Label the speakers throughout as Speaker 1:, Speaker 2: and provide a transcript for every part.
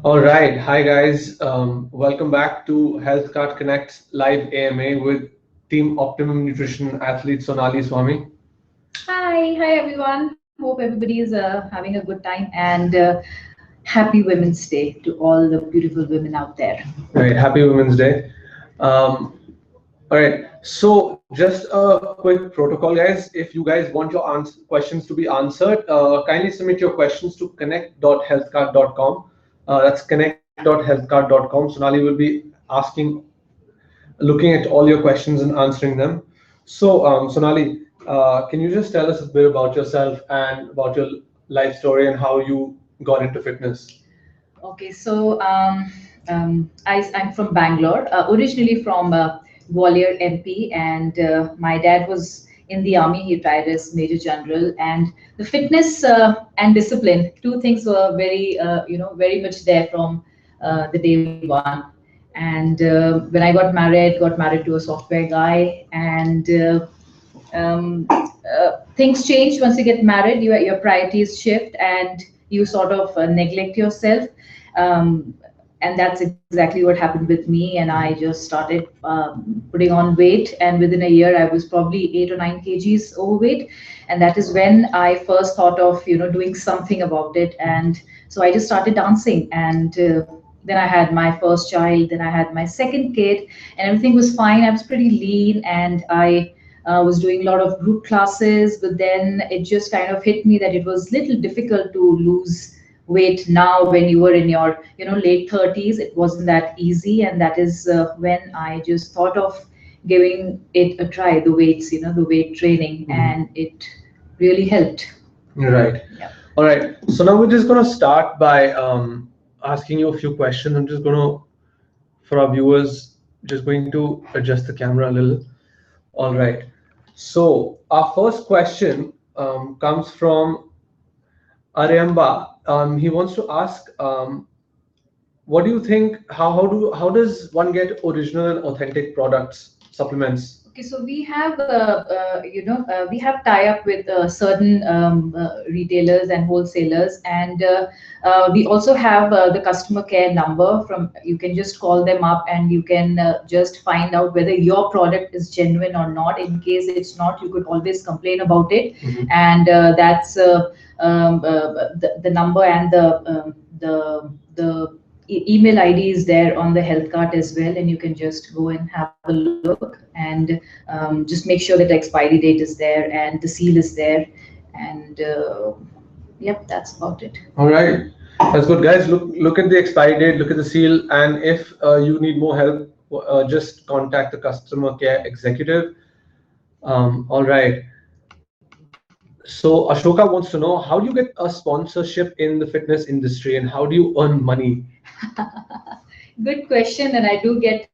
Speaker 1: All right. Hi, guys. Welcome back to Healthkart Connect live AMA with Team Optimum Nutrition athlete Sonali Swami.
Speaker 2: Hi everyone. Hope everybody is having a good time and happy Women's Day to all the beautiful women out there.
Speaker 1: Right. Happy Women's Day. Um, all right. So, just a quick protocol, guys. If you guys want your questions to be answered, kindly submit your questions to connect.healthcart.com. That's connect.healthcart.com. Sonali will be asking looking at all your questions and answering them. So, Sonali, can you just tell us a bit about yourself and about your life story and how you got into fitness?
Speaker 2: Okay, I'm from Bangalore, originally from Gwalior, MP, and my dad was in the army. He retired as Major General, and the fitness and discipline, two things were very much there from the day one. And when I got married to a software guy, and things change once you get married. Your priorities shift, and you sort of neglect yourself. Um, and that's exactly what happened with me. And I just started putting on weight, and within a year, I was probably 8 or 9 kgs overweight. And that is when I first thought of doing something about it. And so I just started dancing, and then I had my first child, then I had my second kid, and everything was fine. I was pretty lean, and I was doing a lot of group classes, but then it just kind of hit me that it was little difficult to lose weight now when you were in your late 30s. It wasn't that easy, and that is when I just thought of giving it a try, the weights, the weight training, and it really helped.
Speaker 1: Right.
Speaker 2: Yeah.
Speaker 1: All right. So now we're just going to start by asking you a few questions. I'm just going to, for our viewers, just going to adjust the camera a little. All right. So our first question comes from Aryamba. He wants to ask, what do you think? How does one get original and authentic products, supplements?
Speaker 2: Okay, so we have tie up with certain retailers and wholesalers, and we also have the customer care number. From You can just call them up, and you can just find out whether your product is genuine or not. In case it's not, you could always complain about it, and that's the number and the email ID is there on the health cart as well, and you can just go and have a look, and just make sure that the expiry date is there and the seal is there, and yep, that's about it.
Speaker 1: All right, that's good, guys. Look at the expiry date, look at the seal, and if you need more help, just contact the customer care executive. All right. So Ashoka wants to know, how do you get a sponsorship in the fitness industry and how do you earn money?
Speaker 2: Good question, and I do get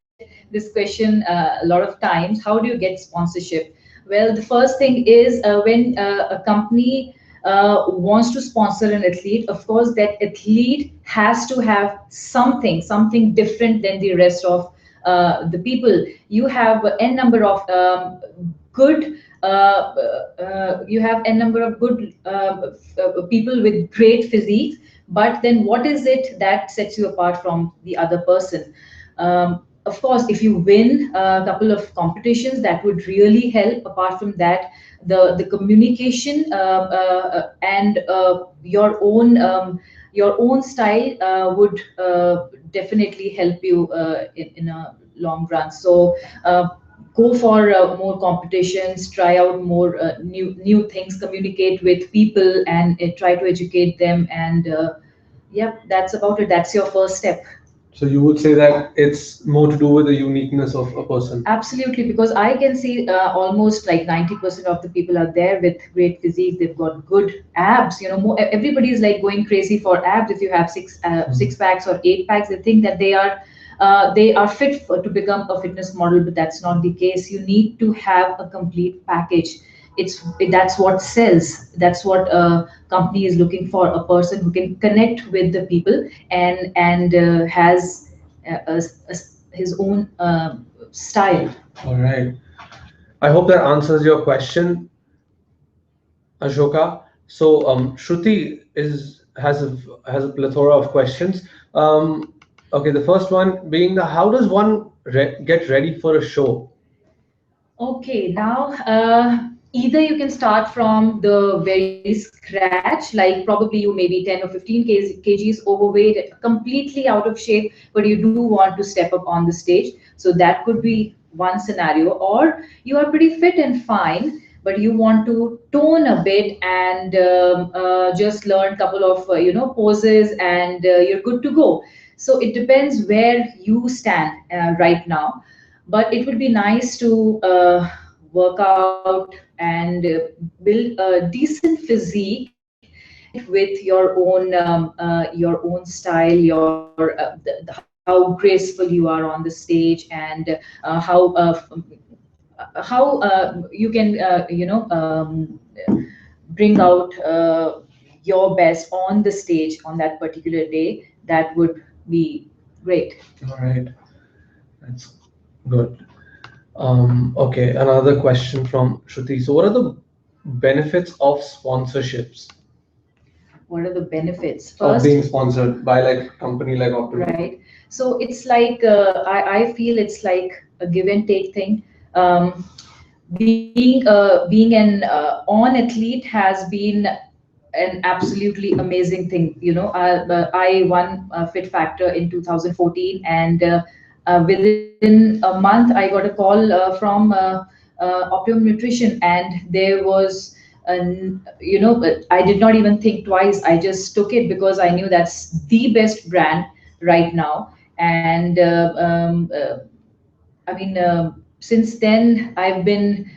Speaker 2: this question a lot of times. How do you get sponsorship? Well, the first thing is when a company wants to sponsor an athlete, of course, that athlete has to have something different than the rest of the people. You have n number of good. You have n number of good people with great physiques, but then what is it that sets you apart from the other person? Of course, if you win a couple of competitions, that would really help. Apart from that, the communication and your own style would definitely help you in a long run. So go for more competitions, try out more new things, communicate with people, and try to educate them. And yeah, that's about it. That's your first step.
Speaker 1: So you would say that it's more to do with the uniqueness of a person.
Speaker 2: Absolutely, because I can see almost like 90% of the people are there with great physique. They've got good abs. Everybody is like going crazy for abs. If you have six packs or 8 packs, they think that they are fit to become a fitness model, but that's not the case. You need to have a complete package. That's what sells. That's what a company is looking for. A person who can connect with the people and has his own style.
Speaker 1: All right. I hope that answers your question, Ashoka. So Shruti is has a plethora of questions. Okay, the first one being the how does one get ready for a show?
Speaker 2: Okay, now either you can start from the very scratch, like probably you may be 10 or 15 kgs overweight, completely out of shape, but you do want to step up on the stage. So that could be one scenario. Or you are pretty fit and fine, but you want to tone a bit and just learn a couple of poses, and you're good to go. So it depends where you stand right now, but it would be nice to work out and build a decent physique with your own style, how graceful you are on the stage, and how you can bring out your best on the stage on that particular day. That would be great.
Speaker 1: All right, that's good. Okay, another question from Shruti. So, what are the benefits of sponsorships?
Speaker 2: What are the benefits?
Speaker 1: Of
Speaker 2: First,
Speaker 1: being sponsored by like a company like Optimum?
Speaker 2: right? So it's like I feel it's like a give and take thing. Being an on athlete has been an absolutely amazing thing. I won Fit Factor in 2014, and within a month I got a call from Optimum Nutrition, and there was but I did not even think twice. I just took it because I knew that's the best brand right now. And I mean, since then I've been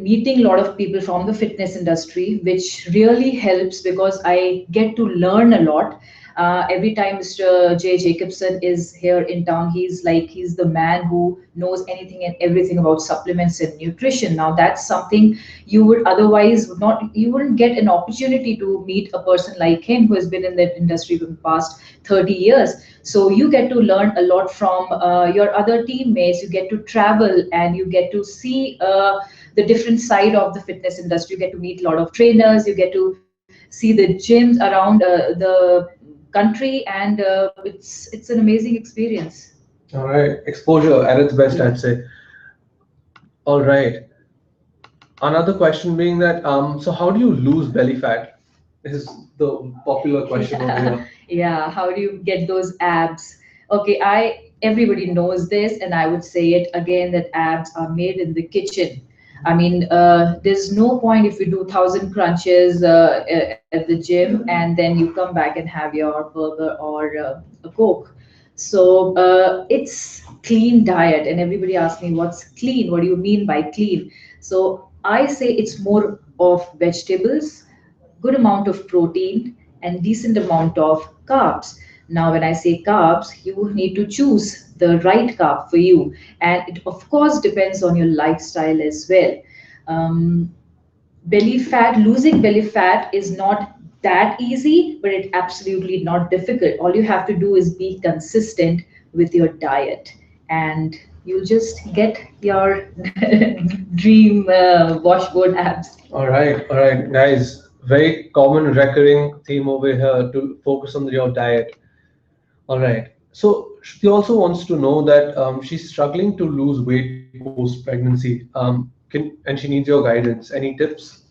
Speaker 2: meeting a lot of people from the fitness industry, which really helps because I get to learn a lot. Every time Mr. J. Jacobson is here in town, he's the man who knows anything and everything about supplements and nutrition. Now that's something you would otherwise not, you wouldn't get an opportunity to meet a person like him who has been in that industry for the past 30 years. So you get to learn a lot from your other teammates. You get to travel and you get to see the different side of the fitness industry. You get to meet a lot of trainers. You get to see the gyms around the country, and it's an amazing experience.
Speaker 1: All right, exposure at its best, I'd say. All right. Another question being that, so how do you lose belly fat? This is the popular question over
Speaker 2: Yeah,
Speaker 1: here.
Speaker 2: yeah. How do you get those abs? Okay, I everybody knows this, and I would say it again that abs are made in the kitchen. I mean, there's no point if you do 1,000 crunches at the gym and then you come back and have your burger or a Coke. So it's clean diet, and everybody asks me, "What's clean? What do you mean by clean?" So I say it's more of vegetables, good amount of protein, and decent amount of carbs. Now when I say carbs, you need to choose the right carb for you, and it of course depends on your lifestyle as well. um, Belly fat, losing belly fat is not that easy, but it absolutely not difficult. All you have to do is be consistent with your diet, and you'll just get your dream washboard abs.
Speaker 1: All right, guys. Very common recurring theme over here to focus on your diet. All right. So she also wants to know that she's struggling to lose weight post pregnancy. And she needs your guidance. Any tips?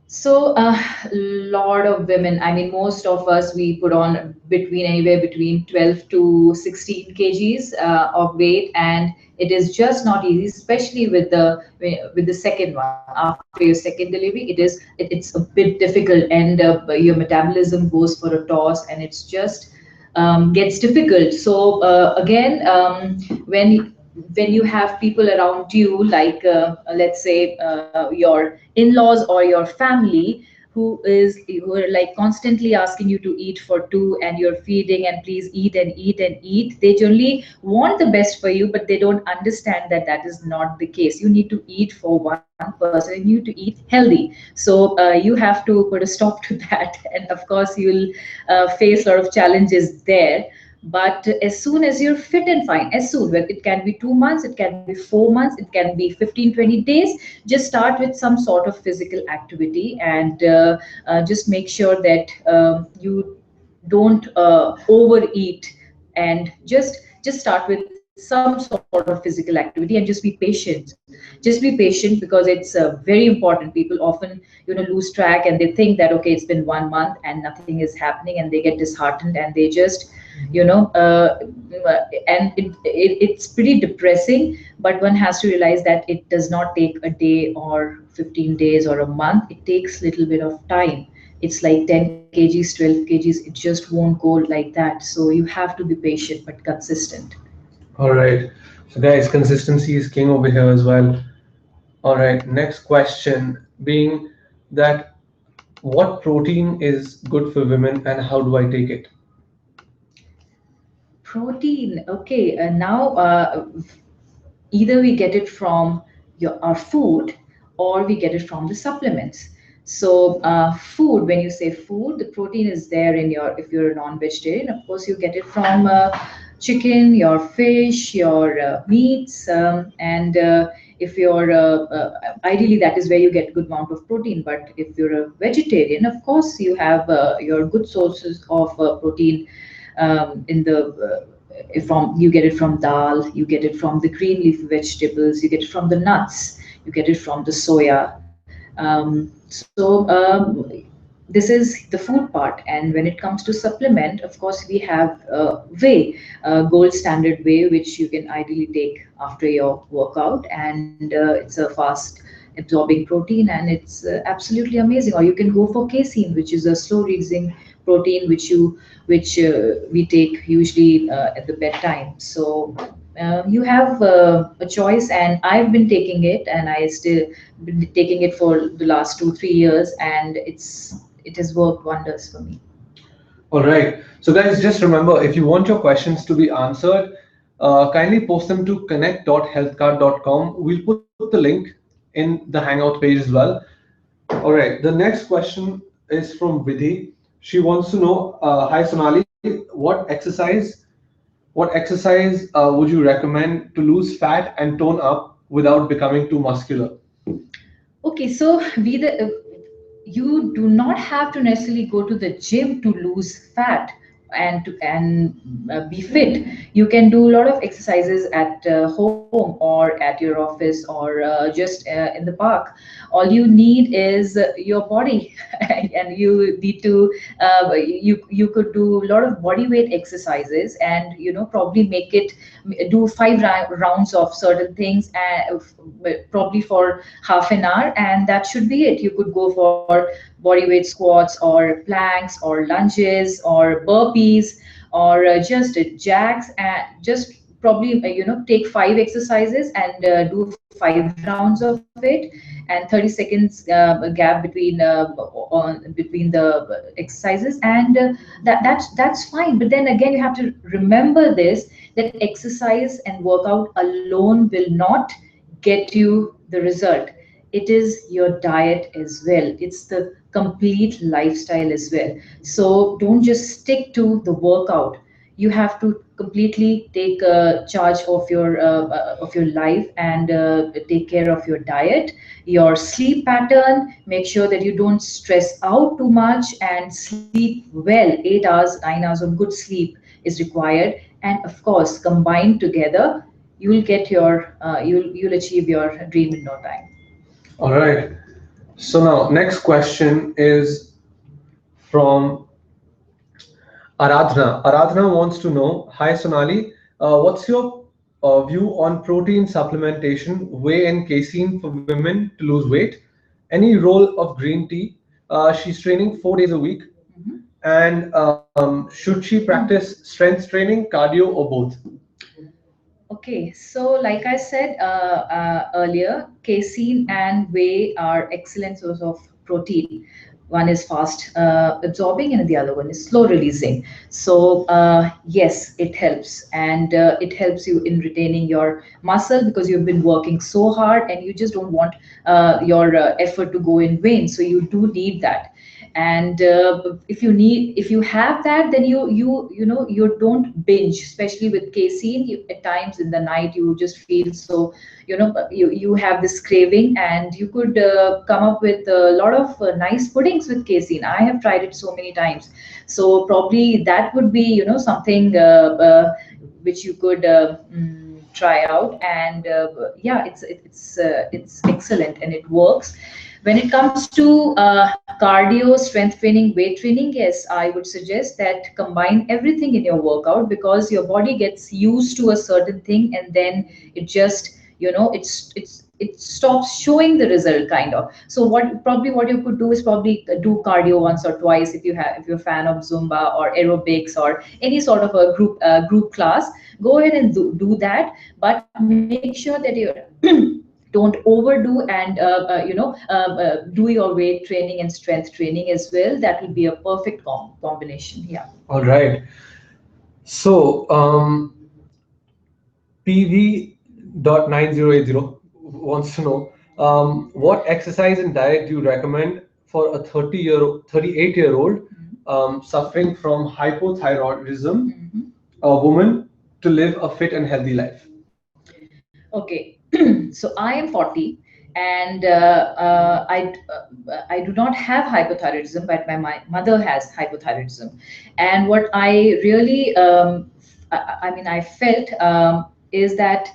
Speaker 2: So, a lot of women, I mean, most of us, we put on between anywhere between 12 to 16 kgs of weight, and it is just not easy, especially with the second one. After your second delivery, it's a bit difficult, and your metabolism goes for a toss, and it's just gets difficult. So again, when you have people around you, like let's say your in-laws or your family, who are like constantly asking you to eat for two, and you're feeding and please eat and eat and eat, they generally want the best for you, but they don't understand that that is not the case. You need to eat for one person, and you need to eat healthy. So you have to put a stop to that and of course you'll face a lot of challenges there. But as soon as you're fit and fine, as soon, well, it can be 2 months, it can be 4 months, it can be 15, 20 days, just start with some sort of physical activity, and just make sure that you don't overeat, and just start with some sort of physical activity, and just be patient. Just be patient, because it's very important. People often lose track, and they think that okay, it's been 1 month and nothing is happening, and they get disheartened, and they just you know and it's pretty depressing. But one has to realize that it does not take a day or 15 days or a month. It takes little bit of time. It's like 10 kgs, 12 kgs. It just won't go like that. So you have to be patient but consistent.
Speaker 1: All right. So, guys, consistency is king over here as well. All right. Next question being that what protein is good for women and how do I take it?
Speaker 2: Protein. Okay. Now, either we get it from our food, or we get it from the supplements. So food, when you say food, the protein is there in your, if you're a non-vegetarian, of course you get it from chicken, your fish, your meats, and if you're ideally, that is where you get good amount of protein. But if you're a vegetarian, of course you have your good sources of protein in the from, you get it from dal, you get it from the green leafy vegetables, you get it from the nuts, you get it from the soya. So this is the food part. And when it comes to supplement, of course we have whey, gold standard whey, which you can ideally take after your workout, and it's a fast absorbing protein, and it's absolutely amazing. Or you can go for casein, which is a slow releasing protein, which we take usually at the bedtime. So you have a choice, and I've been taking it, and I still been taking it for the last 2 3 years, and it has worked wonders for me.
Speaker 1: All right. So, guys, just remember if you want your questions to be answered, kindly post them to connect.healthcart.com. We'll put the link in the Hangout page as well. All right. The next question is from Vidhi. She wants to know, hi Sonali, what exercise would you recommend to lose fat and tone up without becoming too muscular?
Speaker 2: Okay, so you do not have to necessarily go to the gym to lose fat and be fit. You can do a lot of exercises at home, or at your office, or just in the park. All you need is your body, and you need to you could do a lot of body weight exercises, and probably make it, do 5 rounds of certain things, probably for half an hour, and that should be it. You could go for body weight squats, or planks, or lunges, or burpees, or just jacks, and just probably take 5 exercises, and do 5 rounds of it, and 30 seconds gap between the exercises, and that's fine. But then again, you have to remember this, that exercise and workout alone will not get you the result. It is your diet as well, it's the complete lifestyle as well. So don't just stick to the workout. You have to completely take charge of your life, and take care of your diet, your sleep pattern. Make sure that you don't stress out too much, and sleep well. 8 hours, 9 hours of good sleep is required. And of course, combined together, you will get your you'll achieve your dream in no time.
Speaker 1: All right. So now, next question is from Aradhana. Aradhana wants to know, hi Sonali, what's your view on protein supplementation, whey and casein for women to lose weight? Any role of green tea? She's training 4 days a week, and should she practice strength training, cardio, or both?
Speaker 2: Okay, so like I said earlier, casein and whey are excellent source of protein. One is fast absorbing, and the other one is slow releasing. So yes, it helps, and it helps you in retaining your muscle, because you've been working so hard, and you just don't want your effort to go in vain. So you do need that. And if you have that, then you don't binge, especially with casein. At times in the night you just feel so, you have this craving, and you could come up with a lot of nice puddings with casein. I have tried it so many times. So probably that would be something which you could try out. And yeah, it's excellent and it works. When it comes to cardio, strength training, weight training, yes, I would suggest that combine everything in your workout, because your body gets used to a certain thing, and then it just, it stops showing the result, kind of. So what you could do is probably do cardio once or twice, if you're a fan of Zumba or aerobics or any sort of a group class. Go ahead and do that, but make sure that you don't overdo, and do your weight training and strength training as well. That will be a perfect combination. Yeah.
Speaker 1: All right. So, PV.9080 wants to know, what exercise and diet do you recommend for a 38-year-old suffering from hypothyroidism, a woman, to live a fit and healthy life?
Speaker 2: Okay, so I am 40, and I do not have hypothyroidism, but my mother has hypothyroidism. And what I really, I mean, I felt is that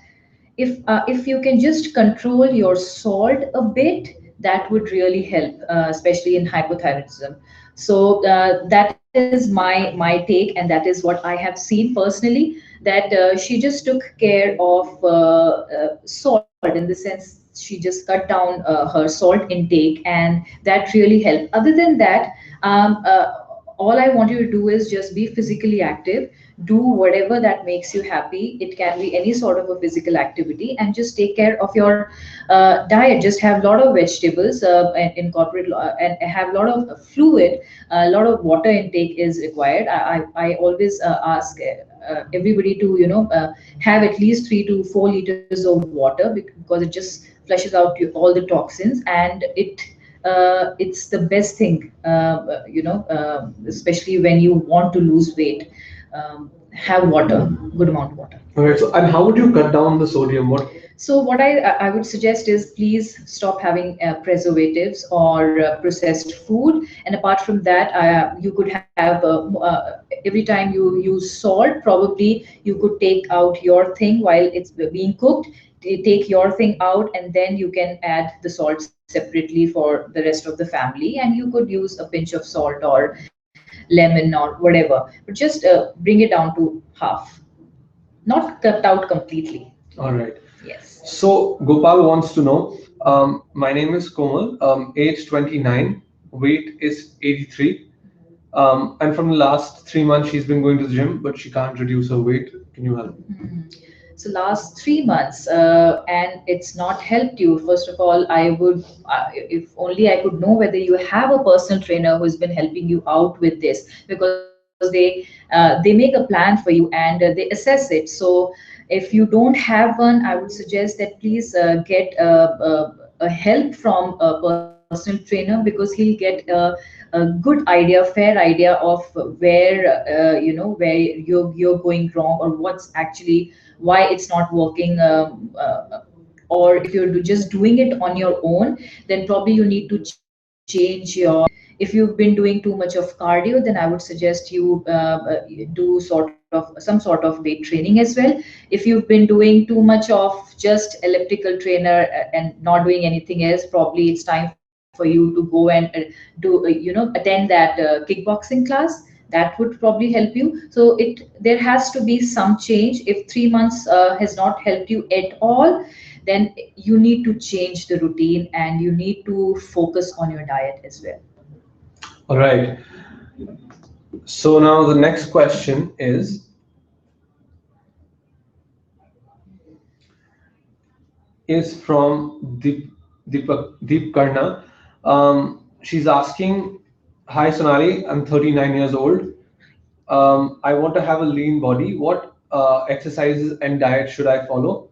Speaker 2: if you can just control your salt a bit, that would really help, especially in hypothyroidism. So that is my take, and that is what I have seen personally. That she just took care of salt, in the sense she just cut down her salt intake, and that really helped. Other than that, all I want you to do is just be physically active. Do whatever that makes you happy. It can be any sort of a physical activity, and just take care of your diet. Just have a lot of vegetables, and incorporate and have a lot of fluid. A lot of water intake is required. I always ask everybody to have at least 3 to 4 liters of water, because it just flushes out all the toxins, and it's the best thing, especially when you want to lose weight. Have water, good amount of water.
Speaker 1: All right. So, and how would you cut down the sodium? What?
Speaker 2: So what I would suggest is, please stop having preservatives or processed food. And apart from that, you could have every time you use salt, probably you could take out your thing while it's being cooked. Take your thing out, and then you can add the salt separately for the rest of the family, and you could use a pinch of salt or lemon or whatever, but just bring it down to half, not cut out completely.
Speaker 1: All right.
Speaker 2: Yes.
Speaker 1: So Gopal wants to know, my name is Komal, age 29, weight is 83. And from the last 3 months, she's been going to the gym, but she can't reduce her weight. Can you help?
Speaker 2: So last 3 months, and it's not helped you. First of all, I would, if only I could know whether you have a personal trainer who's been helping you out with this, because they make a plan for you, and they assess it. So if you don't have one, I would suggest that please get a help from a personal trainer, because he'll get a good idea, fair idea of where where you're going wrong, or what's actually why it's not working. Or if you're just doing it on your own, then probably you need to change your. If you've been doing too much of cardio, then I would suggest you do some sort of weight training as well. If you've been doing too much of just elliptical trainer and not doing anything else, probably it's time for you to go and attend that kickboxing class. That would probably help you. So there has to be some change. If 3 months has not helped you at all, then you need to change the routine, and you need to focus on your diet as well.
Speaker 1: All right. So now the next question is from Deep Karna. She's asking, "Hi Sonali, I'm 39 years old. I want to have a lean body. What exercises and diet should I follow?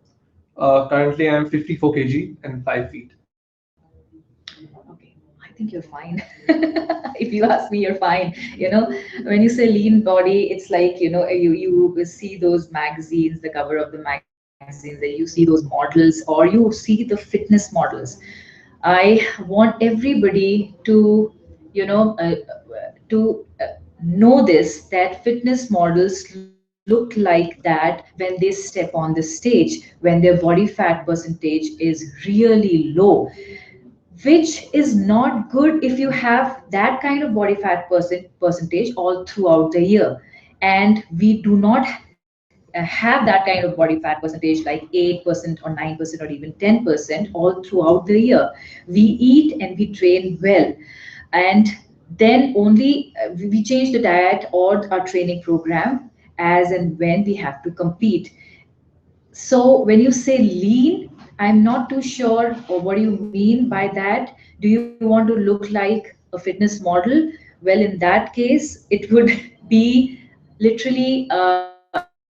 Speaker 1: Currently, I'm 54 kg and 5 feet."
Speaker 2: Okay. I think you're fine. If you ask me, you're fine. When you say lean body, it's like, you see those magazines, the cover of the magazines, and you see those models, or you see the fitness models. I want everybody to know this, that fitness models look like that when they step on the stage, when their body fat percentage is really low, which is not good if you have that kind of body fat percentage all throughout the year. And we do not have that kind of body fat percentage like 8% or 9% or even 10% all throughout the year. We eat and we train well, and then only we change the diet or our training program as and when we have to compete. So when you say lean, I'm not too sure what do you mean by that. Do you want to look like a fitness model? Well, in that case, it would be literally,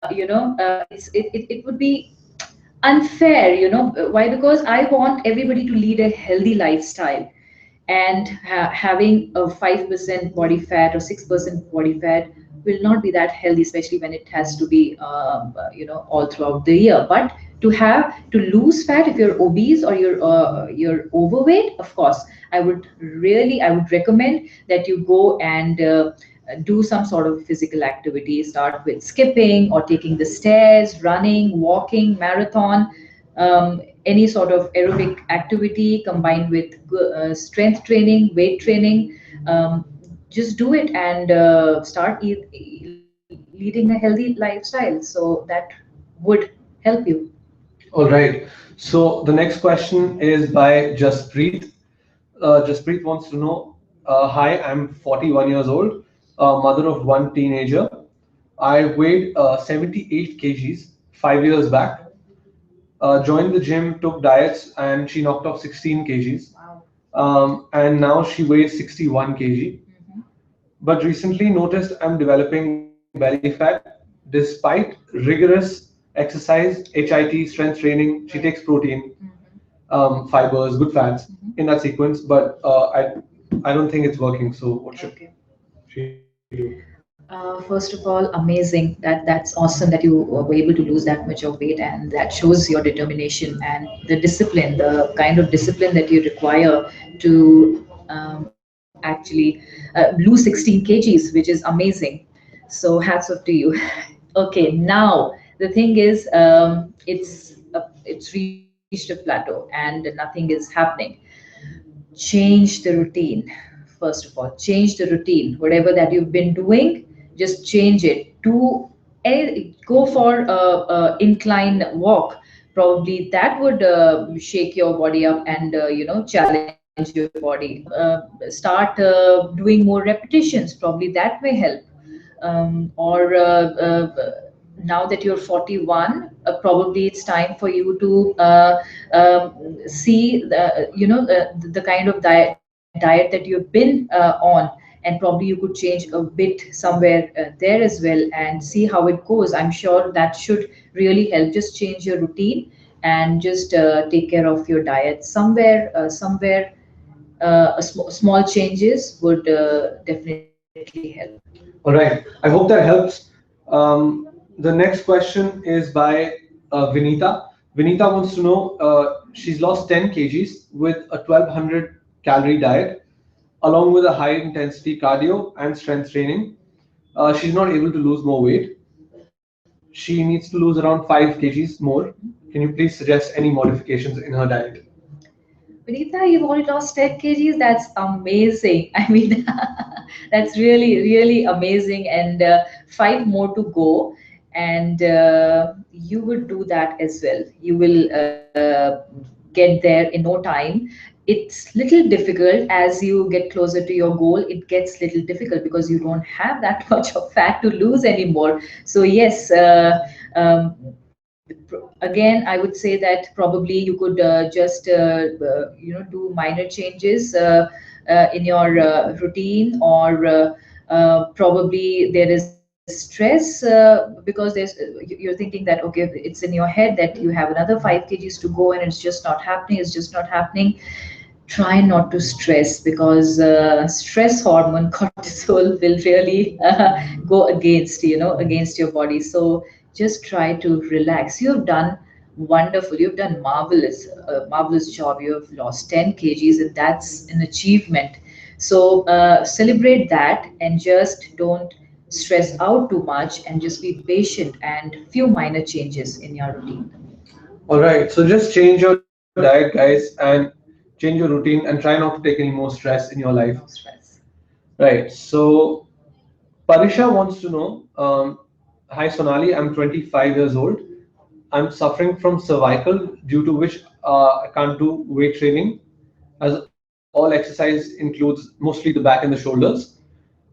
Speaker 2: it would be unfair. Why? Because I want everybody to lead a healthy lifestyle, and having a 5% body fat or 6% body fat will not be that healthy, especially when it has to be all throughout the year. But to lose fat, if you're obese or you're overweight, of course, I would recommend that you go and do some sort of physical activity. Start with skipping or taking the stairs, running, walking, marathon, any sort of aerobic activity combined with strength training, weight training. Just do it and start leading a healthy lifestyle. So that would help you.
Speaker 1: All right. So the next question is by Jasprit. Jasprit wants to know, hi, I'm 41 years old, mother of one teenager. I weighed 78 kgs 5 years back. Joined the gym, took diets, and she knocked off 16 kgs.
Speaker 2: Wow.
Speaker 1: And now she weighs 61 kg. But recently noticed I'm developing belly fat despite rigorous exercise, HIT, strength training. She takes protein, fibers, good fats in that sequence. But I don't think it's working. So what should
Speaker 2: Okay.
Speaker 1: she do?
Speaker 2: First of all, amazing. That's awesome that you were able to lose that much of weight, and that shows your determination and the discipline, the kind of discipline that you require to actually lose 16 kgs, which is amazing. So hats off to you. Okay, now the thing is, it's reached a plateau and nothing is happening. Change the routine. First of all, change the routine. Whatever that you've been doing, just change it to go for a incline walk. Probably that would shake your body up and challenge your body. Start doing more repetitions. Probably that may help. Or Now that you're 41, probably it's time for you to see the kind of diet that you've been on, and probably you could change a bit somewhere there as well and see how it goes. I'm sure that should really help. Just change your routine and just take care of your diet. Somewhere small changes would definitely help.
Speaker 1: All right. I hope that helps. The next question is by Vinita. Vinita wants to know, she's lost 10 kgs with a 1200 calorie diet, along with a high intensity cardio and strength training. She's not able to lose more weight. She needs to lose around 5 kgs more. Can you please suggest any modifications in her diet?
Speaker 2: Vinita, you've already lost 10 kgs. That's amazing. I mean, that's really, really amazing. And five more to go. And you will do that as well. You will get there in no time. It's little difficult as you get closer to your goal. It gets little difficult because you don't have that much of fat to lose anymore. So yes, again, I would say that probably you could just do minor changes in your routine, or probably there is stress because you're thinking that okay, it's in your head that you have another 5 kgs to go and it's just not happening. try not to stress, because stress hormone cortisol will really go against, against your body. So just try to relax. You have done wonderful, you've done marvelous, marvelous job. You have lost 10 kgs, and that's an achievement. So celebrate that, and just don't stress out too much, and just be patient, and few minor changes in your routine.
Speaker 1: All right, so just change your diet, guys, and change your routine, and try not to take any more stress in your life.
Speaker 2: No stress.
Speaker 1: Right. So Parisha wants to know, hi Sonali, I'm 25 years old. I'm suffering from cervical, due to which I can't do weight training, as all exercise includes mostly the back and the shoulders.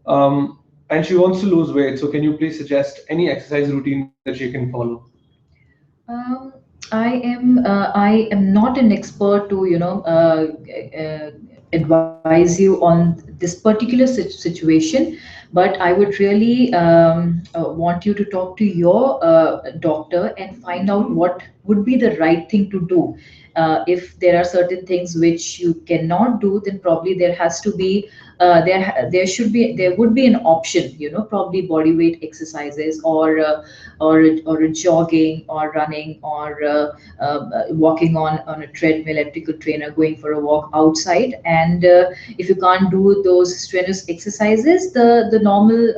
Speaker 1: And she wants to lose weight. So can you please suggest any exercise routine that she can follow?
Speaker 2: Um, I am not an expert to advise you on this particular situation, but I would really want you to talk to your doctor and find out what would be the right thing to do. If there are certain things which you cannot do, then probably there has to be there would be an option, probably body weight exercises, or jogging, or running, or walking on a treadmill, elliptical trainer, going for a walk outside. And if you can't do those strenuous exercises, the normal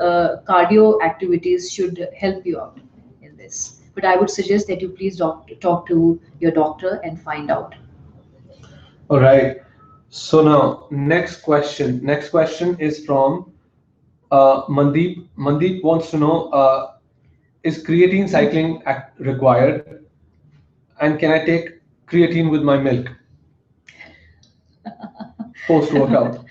Speaker 2: cardio activities should help you out in this. But I would suggest that you please talk to your doctor and find out.
Speaker 1: All right. So now, next question. Next question is from Mandeep. Mandeep wants to know, is creatine cycling required? And can I take creatine with my milk post workout?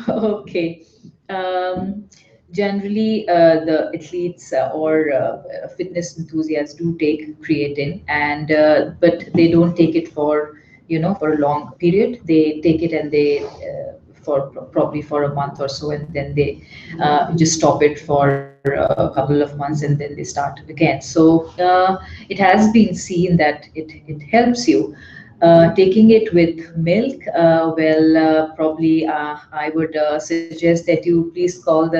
Speaker 2: Okay. Um, Generally, the athletes or fitness enthusiasts do take creatine, and but they don't take it for, for a long period. They take it, and they for probably for a month or so, and then they just stop it for a couple of months, and then they start again. So it has been seen that it helps you. Taking it with milk, probably I would suggest that you please call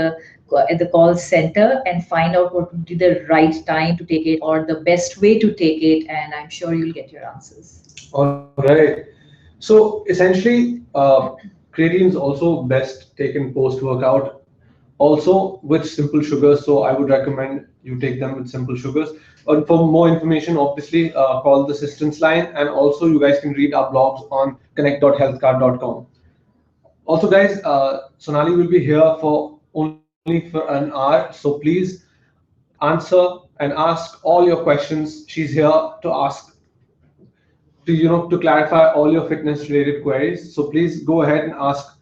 Speaker 2: at the call center and find out what would be the right time to take it, or the best way to take it, and I'm sure you'll get your answers.
Speaker 1: All right. So essentially, creatine is also best taken post workout, also with simple sugars. So I would recommend you take them with simple sugars. And for more information, obviously, call the assistance line, and also you guys can read our blogs on connect.healthcart.com. Also, guys, Sonali will be here for only for an hour, so please answer and ask all your questions. She's here to ask, to clarify all your fitness related queries. So please go ahead and ask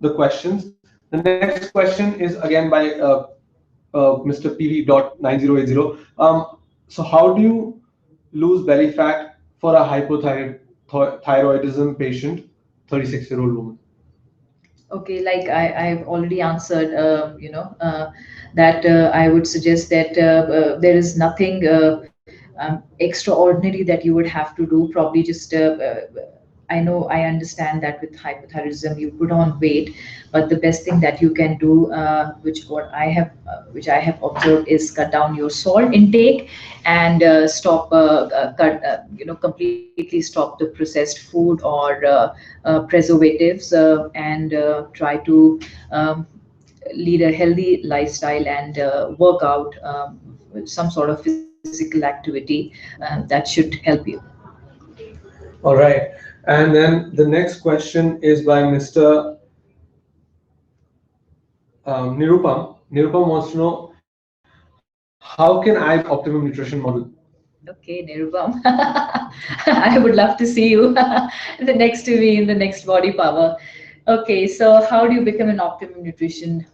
Speaker 1: the questions. The next question is again by Mr. PV.9080. So how do you lose belly fat for a hypothyroidism patient, 36-year-old woman?
Speaker 2: Okay, like I've already answered, that I would suggest that there is nothing extraordinary that you would have to do. Probably just I know, I understand that with hypothyroidism you put on weight, but the best thing that you can do, which I have observed, is cut down your salt intake, and stop completely stop the processed food, or preservatives, and try to lead a healthy lifestyle, and work out, some sort of physical activity that should help you.
Speaker 1: All right. And then the next question is by Mr. Nirupam. Nirupam wants to know, how can I optimum nutrition model?
Speaker 2: Okay, Nirubam. I would love to see you the next to me in the next Body Power. Okay, so how do you become an optimum nutrition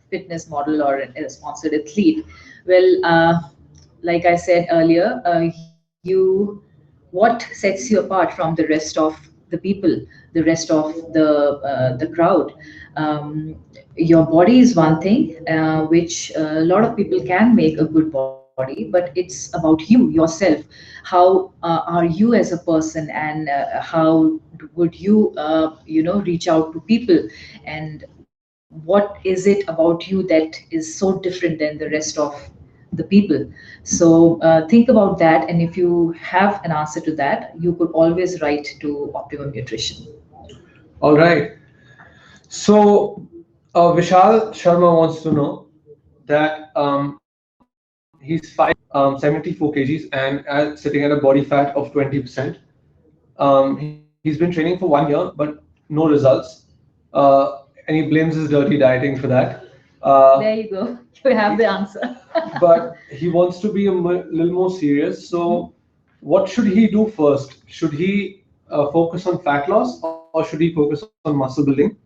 Speaker 2: fitness model, or a sponsored athlete? Well, like I said earlier, what sets you apart from the rest of the people, the rest of the crowd? Your body is one thing, which a lot of people can make a good body, but it's about you yourself. How are you as a person, and how would you reach out to people, and what is it about you that is so different than the rest of the people? So think about that, and if you have an answer to that, you could always write to Optimum Nutrition.
Speaker 1: All right. So Vishal Sharma wants to know that he's 74 kgs and sitting at a body fat of 20%. He's been training for 1 year, but no results. And he blames his dirty dieting for that.
Speaker 2: There you go. You have the answer.
Speaker 1: But he wants to be a little more serious. So, what should he do first? Should he focus on fat loss, or should he focus on muscle building?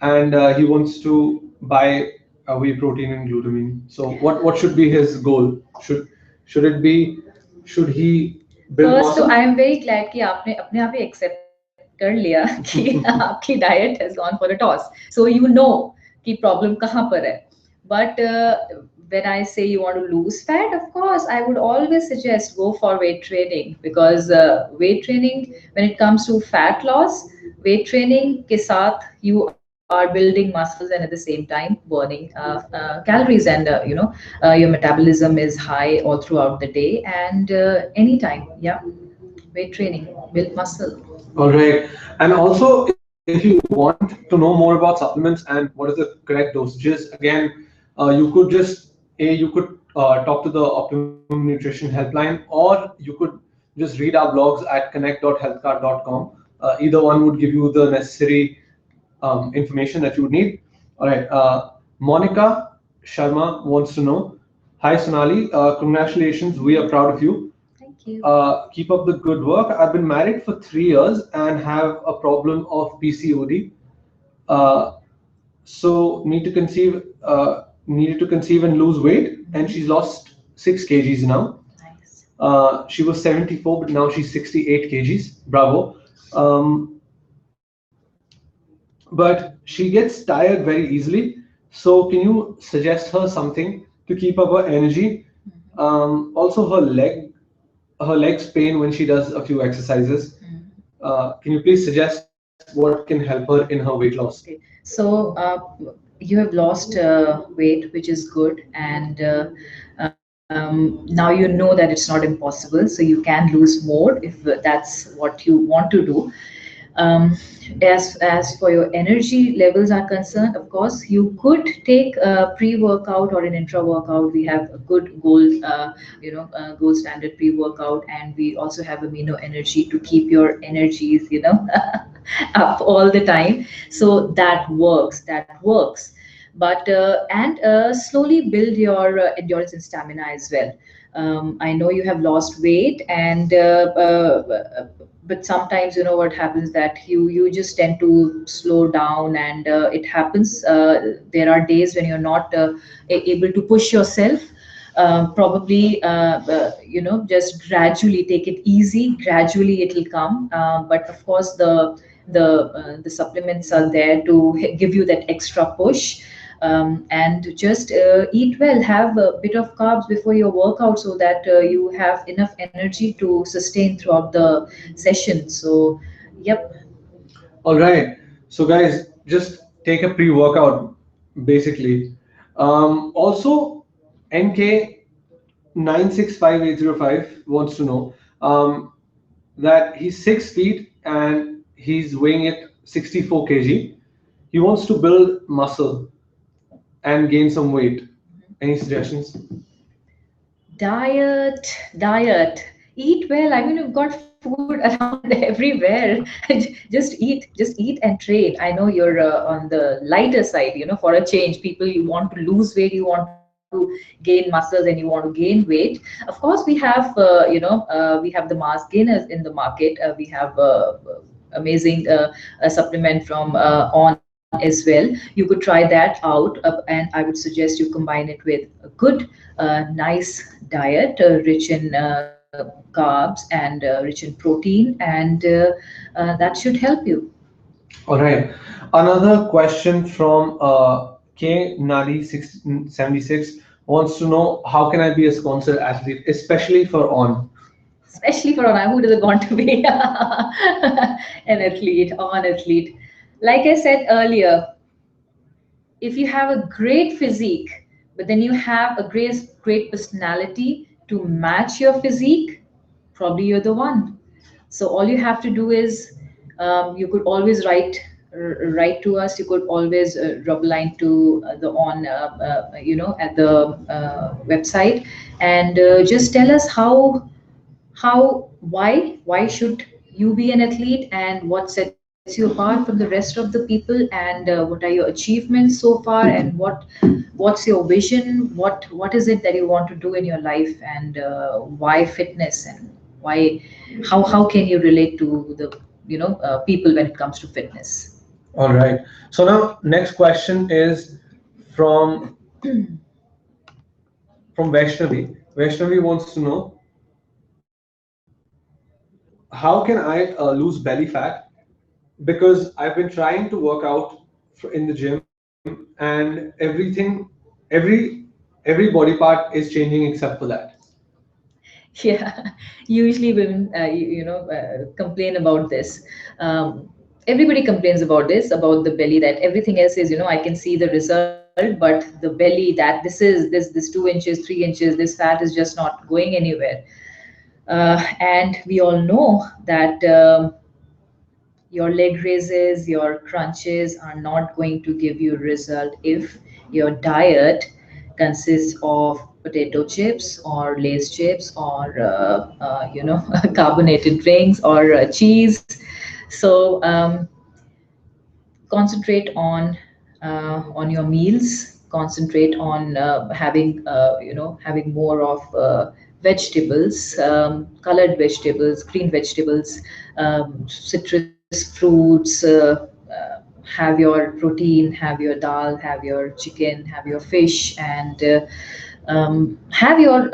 Speaker 1: And he wants to buy whey protein and glutamine. So, what should be his goal? Should it be should he build
Speaker 2: first तो
Speaker 1: muscle?
Speaker 2: I am very glad कि आपने अपने आप ही accept कर लिया कि आपकी diet has gone for a toss, so you know कि प्रॉब्लम कहाँ पर है. But when I say you want to lose fat, of course, I would always suggest go for weight training, because weight training, when it comes to fat loss, weight training के साथ you are building muscles and at the same time burning calories, and your metabolism is high all throughout the day and anytime. Yeah, weight training, build muscle.
Speaker 1: All right. And also, if you want to know more about supplements and what is the correct dosages, again, you could talk to the Optimum Nutrition helpline, or you could just read our blogs at connect.healthkart.com. Either one would give you the necessary information that you would need. All right. Monica Sharma wants to know, hi Sonali, congratulations. We are proud of you.
Speaker 2: Thank you.
Speaker 1: Keep up the good work. I've been married for 3 years and have a problem of PCOD. Uh, so needed to conceive and lose weight, and she's lost 6 kgs now.
Speaker 2: Nice.
Speaker 1: She was 74, but now she's 68 kgs. Bravo. Um, but she gets tired very easily. So can you suggest her something to keep up her energy? Also, her legs pain when she does a few exercises. Can you please suggest what can help her in her weight loss?
Speaker 2: Okay. So you have lost weight, which is good, and now you know that it's not impossible. So you can lose more if that's what you want to do. Um, as for your energy levels are concerned, of course, you could take a pre-workout or an intra-workout. We have a good gold standard pre-workout, and we also have amino energy to keep your energies, up all the time. So that works. That works. But and slowly build your endurance and stamina as well. I know you have lost weight, and but sometimes what happens, that you just tend to slow down, and it happens. There are days when you're not able to push yourself. Probably just gradually take it easy. Gradually it'll come. But of course the supplements are there to give you that extra push. And just eat well, have a bit of carbs before your workout, so that you have enough energy to sustain throughout the session. So yep.
Speaker 1: All right. So, guys, just take a pre-workout, basically. Also, NK965805 wants to know that he's 6 feet and he's weighing at 64 kg. He wants to build muscle and gain some weight. Any suggestions?
Speaker 2: Diet, eat well. I mean, you've got food around everywhere. Just eat and train. I know you're on the lighter side, for a change. People, you want to lose weight, you want to gain muscles, and you want to gain weight. Of course, we have the mass gainers in the market. We have amazing a supplement from on as well. You could try that out, and I would suggest you combine it with a good nice diet, rich in carbs and rich in protein, and that should help you.
Speaker 1: All right. Another question from K Nadi 76 wants to know how can I be a sponsored athlete, especially for on.
Speaker 2: Especially for Anna, who doesn't want to be an athlete or an athlete? Like I said earlier, if you have a great physique, but then you have a great personality to match your physique, probably you're the one. So all you have to do is you could always write to us. You could always drop a line to the on at the website, and just tell us why should you be an athlete, and what sets you apart from the rest of the people, and what are your achievements so far, and what's your vision, what is it that you want to do in your life, and why fitness, and why how can you relate to the people when it comes to fitness.
Speaker 1: All right. So now next question is from Vaishnavi. Vaishnavi wants to know how can I lose belly fat, because I've been trying to work out in the gym, and every body part is changing except for that.
Speaker 2: Yeah, usually women, complain about this. Everybody complains about this, about the belly. That everything else is, I can see the result, but the belly, that this 2 inches, 3 inches, this fat is just not going anywhere. And we all know that your leg raises, your crunches are not going to give you result if your diet consists of potato chips or lace chips or carbonated drinks or cheese. So concentrate on your meals. Concentrate on having more of vegetables, colored vegetables, green vegetables, citrus fruits. Have your protein, have your dal, have your chicken, have your fish, and have your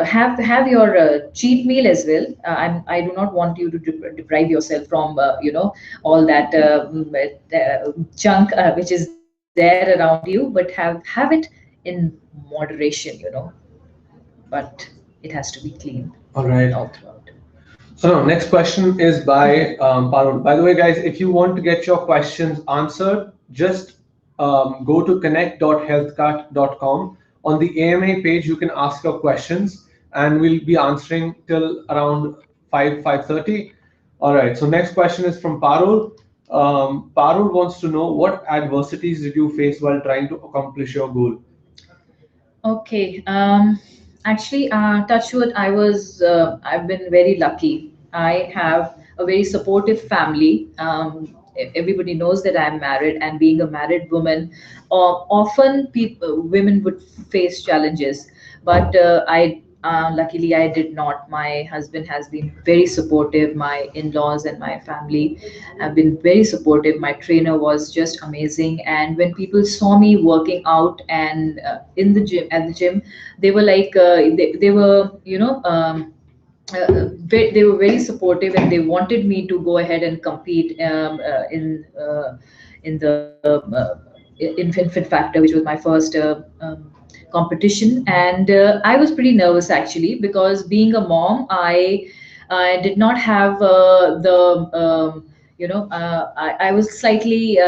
Speaker 2: cheat meal as well. I do not want you to deprive yourself from all that junk which is there around you, but have it in moderation, but it has to be clean
Speaker 1: All right.
Speaker 2: all throughout.
Speaker 1: So now, next question is by Parul. By the way, guys, if you want to get your questions answered, just go to connect.healthcart.com. On the AMA page, you can ask your questions, and we'll be answering till around 5:30. All right. So next question is from Parul. Parul wants to know what adversities did you face while trying to accomplish your goal.
Speaker 2: Okay. Actually, touch wood, I've been very lucky. I have a very supportive family. Everybody knows that I'm married, and being a married woman, often women would face challenges. But luckily, I did not. My husband has been very supportive. My in-laws and my family have been very supportive. My trainer was just amazing, and when people saw me working out and in the gym at the gym, they were like they were they were very supportive, and they wanted me to go ahead and compete in the infant factor, which was my first competition. And I was pretty nervous actually, because being a mom, I did not have I was slightly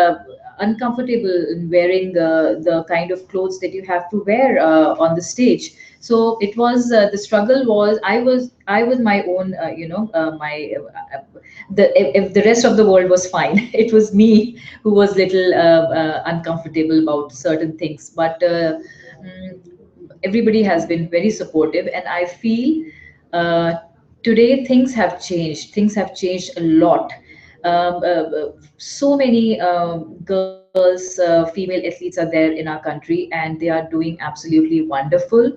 Speaker 2: uncomfortable in wearing the kind of clothes that you have to wear on the stage. So it was the struggle was I was my own my if the rest of the world was fine, it was me who was little uncomfortable about certain things. But mm, everybody has been very supportive, and I feel uh, today things have changed a lot. So many girls, female athletes are there in our country, and they are doing absolutely wonderful.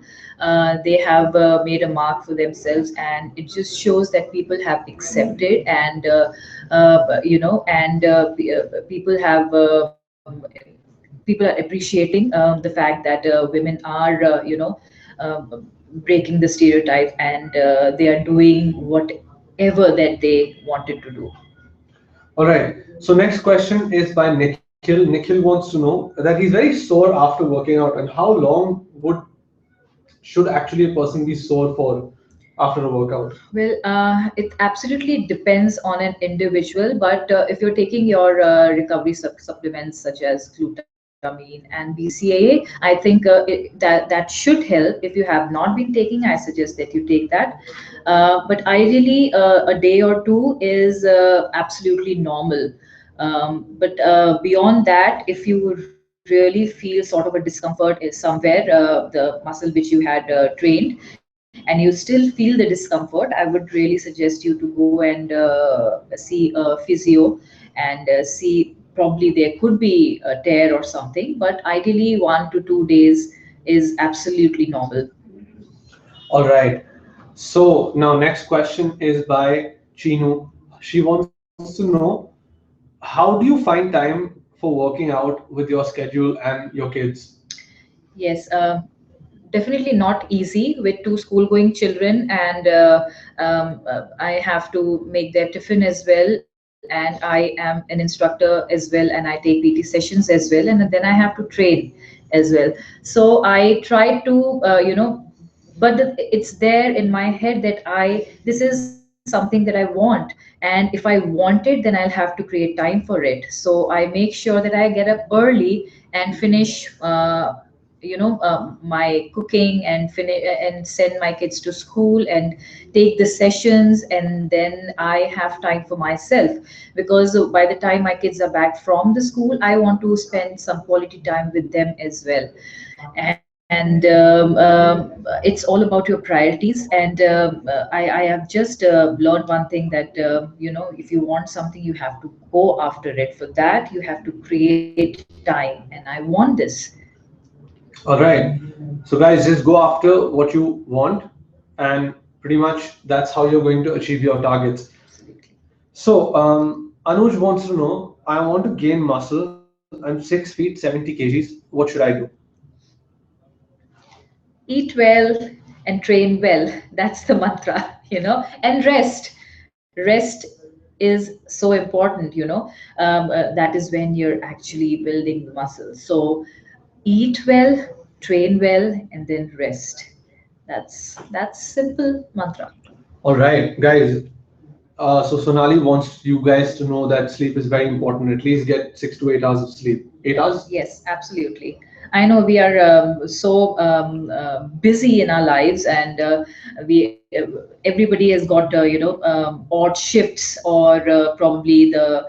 Speaker 2: They have made a mark for themselves, and it just shows that people have accepted, and people have people are appreciating the fact that women are breaking the stereotype, and they are doing whatever that they wanted to do.
Speaker 1: All right. So next question is by Nikhil. Nikhil wants to know that he's very sore after working out, and how long would should actually a person be sore for after a workout?
Speaker 2: Well, it absolutely depends on an individual, but if you're taking your recovery supplements such as glutamine and BCAA, I think that should help. If you have not been taking, I suggest that you take that. But ideally, a day or two is absolutely normal. But beyond that, if you really feel sort of a discomfort is somewhere, the muscle which you had trained, and you still feel the discomfort, I would really suggest you to go and see a physio and see, probably there could be a tear or something, but ideally 1 to 2 days is absolutely normal.
Speaker 1: All right. So now next question is by Chinu. She wants to know, how do you find time for working out with your schedule and your kids?
Speaker 2: Yes, definitely not easy with two school going children, and I have to make their tiffin as well, and I am an instructor as well, and I take PT sessions as well, and then I have to train as well. So I try to but it's there in my head that I this is something that I want, and if I want it, then I'll have to create time for it. So I make sure that I get up early and finish my cooking and finish and send my kids to school and take the sessions, and then I have time for myself, because by the time my kids are back from the school, I want to spend some quality time with them as well. And it's all about your priorities. And I have just learned one thing, that if you want something, you have to go after it. For that, you have to create time, and I want this.
Speaker 1: All right. So, guys, just go after what you want, and pretty much that's how you're going to achieve your targets.
Speaker 2: Absolutely.
Speaker 1: So, Anuj wants to know, I want to gain muscle. I'm 6 feet, 70 kgs. What should I do?
Speaker 2: Eat well and train well. That's the mantra, and rest is so important. That is when you're actually building the muscle. So eat well, train well, and then rest. That's simple mantra.
Speaker 1: All right, guys. So Sonali wants you guys to know that sleep is very important. At least get 6 to 8 hours of sleep. 8 hours?
Speaker 2: Yes, absolutely. I know we are so busy in our lives, and we everybody has got odd shifts, or probably the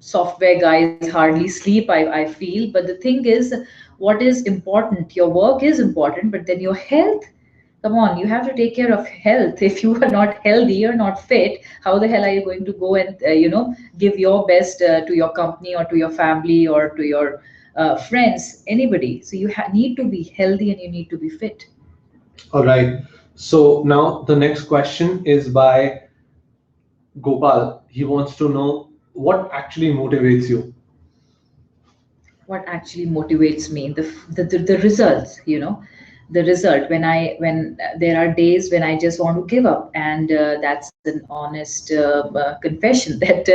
Speaker 2: software guys hardly sleep. I feel, but the thing is, what is important? Your work is important, but then your health. Come on, you have to take care of health. If you are not healthy, you're not fit, how the hell are you going to go and give your best to your company, or to your family, or to your friends, anybody? So you need to be healthy, and you need to be fit.
Speaker 1: All right. So now the next question is by Gopal. He wants to know what actually motivates you.
Speaker 2: What actually motivates me, the results, the result. When there are days when I just want to give up, and that's an honest confession that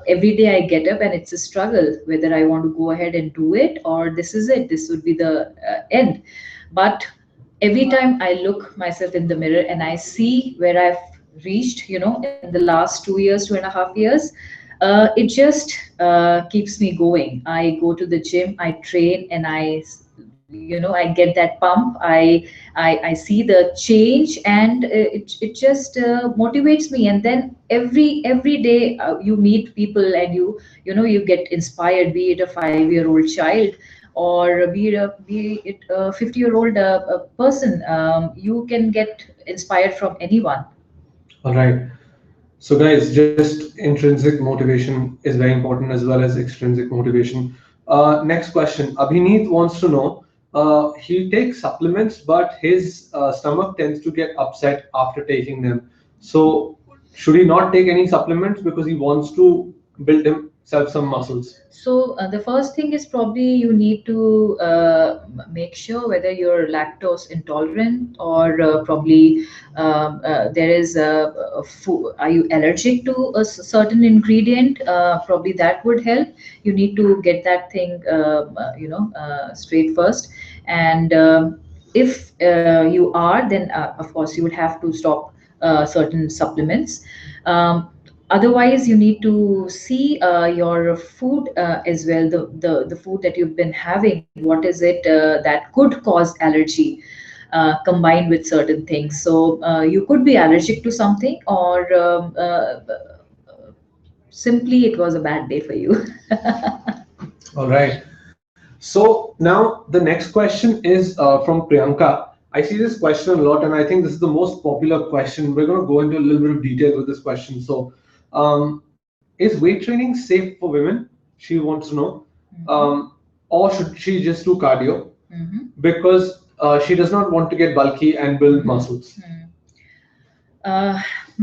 Speaker 2: every day I get up and it's a struggle whether I want to go ahead and do it, or this is it, this would be the end. But every time I look myself in the mirror and I see where I've reached, in the last 2 years, 2.5 years, it just keeps me going. I go to the gym, I train, and I get that pump. I see the change, and it just motivates me. And then every day you meet people, and you get inspired, be it a 5-year-old child, or be it a 50-year-old person. You can get inspired from anyone.
Speaker 1: All right. So, guys, just intrinsic motivation is very important as well as extrinsic motivation. Next question. Abhineet wants to know, he takes supplements, but his stomach tends to get upset after taking them. So, should he not take any supplements because he wants to build himself some muscles?
Speaker 2: So the first thing is, probably you need to make sure whether you're lactose intolerant, or probably there is are you allergic to a certain ingredient? Probably that would help. You need to get that thing straight first. And if you are, then of course you would have to stop certain supplements. um, Otherwise you need to see your food as well, the food that you've been having, what is it that could cause allergy combined with certain things. So you could be allergic to something, or simply it was a bad day for you.
Speaker 1: All right. So now the next question is from Priyanka. I see this question a lot, and I think this is the most popular question. We're going to go into a little bit of detail with this question. So, is weight training safe for women? She wants to know,
Speaker 2: Mhm.
Speaker 1: or should she just do cardio
Speaker 2: Mhm.
Speaker 1: because she does not want to get bulky and build
Speaker 2: Mhm.
Speaker 1: muscles?
Speaker 2: हम्म।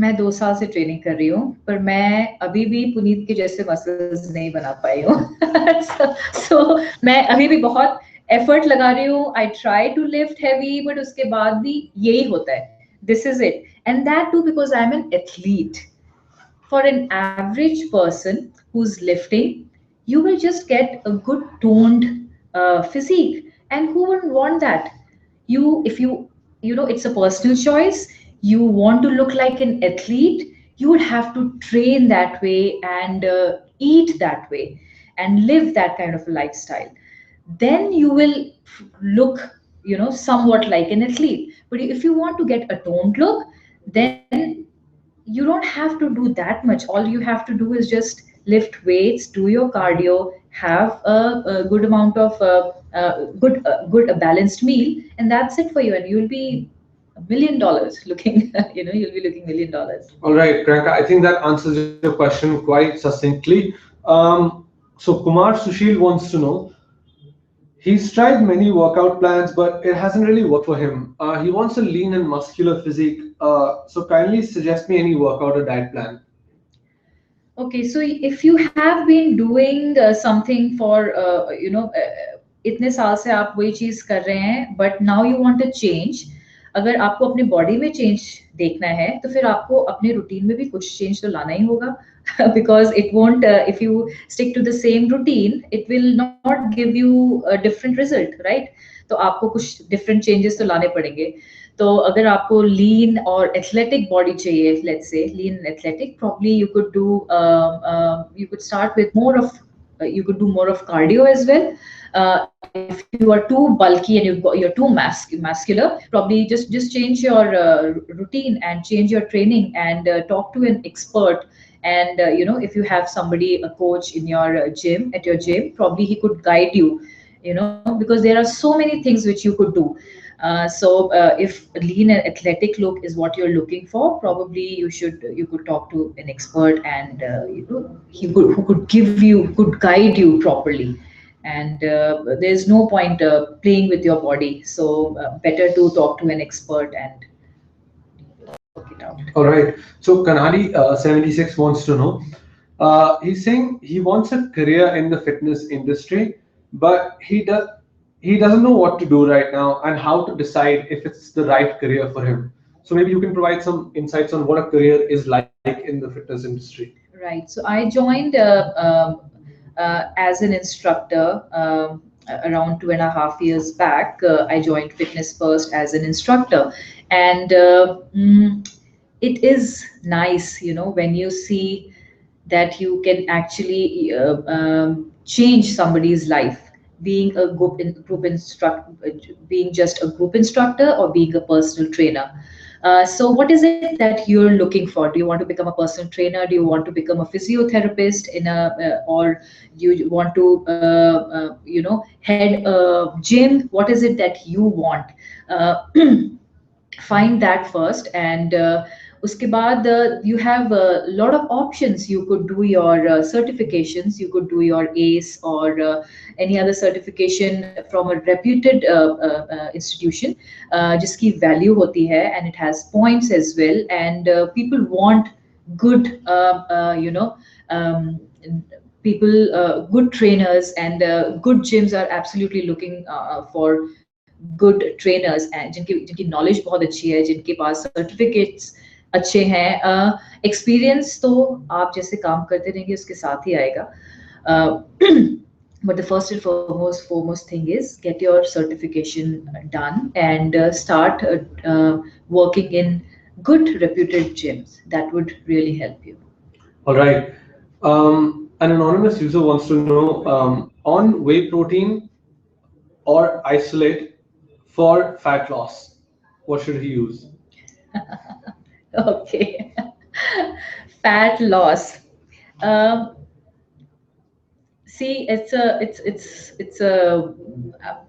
Speaker 2: मैं 2 साल से training कर रही हूँ, पर मैं अभी भी पुनीत के जैसे मसल्स नहीं बना पाई हूँ। so मैं अभी भी बहुत एफर्ट लगा रही हूँ। I try to lift heavy, but उसके बाद भी यही होता है, this is it, and that too because I am an athlete. For an average person who's lifting, you will just get a good toned physique, and who wouldn't want that? If you know, it's a personal choice. You want to look like an athlete, you would have to train that way, and eat that way, and live that kind of a lifestyle. Then you will look, you know, somewhat like an athlete. But if you want to get a toned look, then you don't have to do that much. All you have to do is just lift weights, do your cardio, have a good amount of good a balanced meal, and that's it for you, and you'll be $1 million looking. You know, you'll be looking $1 million.
Speaker 1: All right, Priyanka, I think that answers your question quite succinctly. So, Kumar Sushil wants to know. He's tried many workout plans, but it hasn't really worked for him. He wants a lean and muscular physique. So kindly suggest me any workout or diet plan.
Speaker 2: Okay, so if you have been doing something for इतने साल से आप वही चीज कर रहे हैं, but now you want to change. अगर आपको अपने बॉडी में चेंज देखना है, तो फिर आपको अपने रूटीन में भी कुछ चेंज तो लाना ही होगा. Because it won't, if you stick to the same routine, it will not give you a different result, right? तो आपको कुछ different changes तो लाने पड़ेंगे. तो अगर आपको लीन और एथलेटिक बॉडी चाहिए, let's say lean and athletic, probably you could do you could start with more of you could do more of cardio as well. If you are too bulky and you're too muscular, probably just change your routine and change your training, and talk to an expert. And you know, if you have somebody, a coach in your gym, at your gym, probably he could guide you, you know, because there are so many things which you could do. If lean and athletic look is what you're looking for, probably you could talk to an expert, and you know, who could give you, could guide you properly. And there's no point playing with your body. So better to talk to an expert and work it out.
Speaker 1: All right. So Kanali 76 wants to know. He's saying he wants a career in the fitness industry, but he doesn't know what to do right now and how to decide if it's the right career for him. So maybe you can provide some insights on what a career is like in the fitness industry.
Speaker 2: Right. So I joined as an instructor around 2.5 years back. I joined Fitness First as an instructor, and it is nice, you know, when you see that you can actually change somebody's life, being a group instructor, being just a group instructor, or being a personal trainer. So what is it that you're looking for? Do you want to become a personal trainer? Do you want to become a physiotherapist in a or do you want to you know, head a gym? What is it that you want? uh, Find that first, and uske baad you have a lot of options. You could do your certifications, you could do your ACE, or any other certification from a reputed institution jiski value hoti hai, and it has points as well. And people want good you know, um, people, good trainers, and good gyms are absolutely looking for good trainers, and जिनकी knowledge बहुत अच्छी है, जिनके पास certificates अच्छे हैं. Experience तो आप जैसे काम करते रहेंगे उसके साथ ही आएगा. But the first and foremost thing is get your certification done and start working in good reputed gyms. That would really help you.
Speaker 1: All right. An anonymous user wants to know on whey protein or isolate for fat loss, what should he use?
Speaker 2: Okay. Fat loss. Um, See, it's a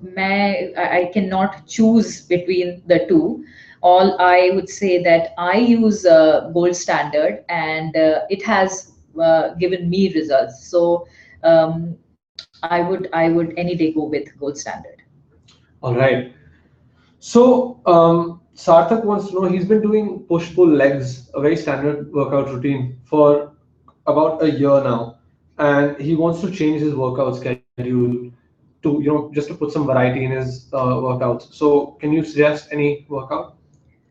Speaker 2: I cannot choose between the two. All I would say that I use gold standard, and it has given me results. So I would any day go with gold standard.
Speaker 1: All right. So, Sarthak wants to know he's been doing push pull legs, a very standard workout routine, for about a year now, and he wants to change his workout schedule to, just to put some variety in his workouts. So, can you suggest any workout?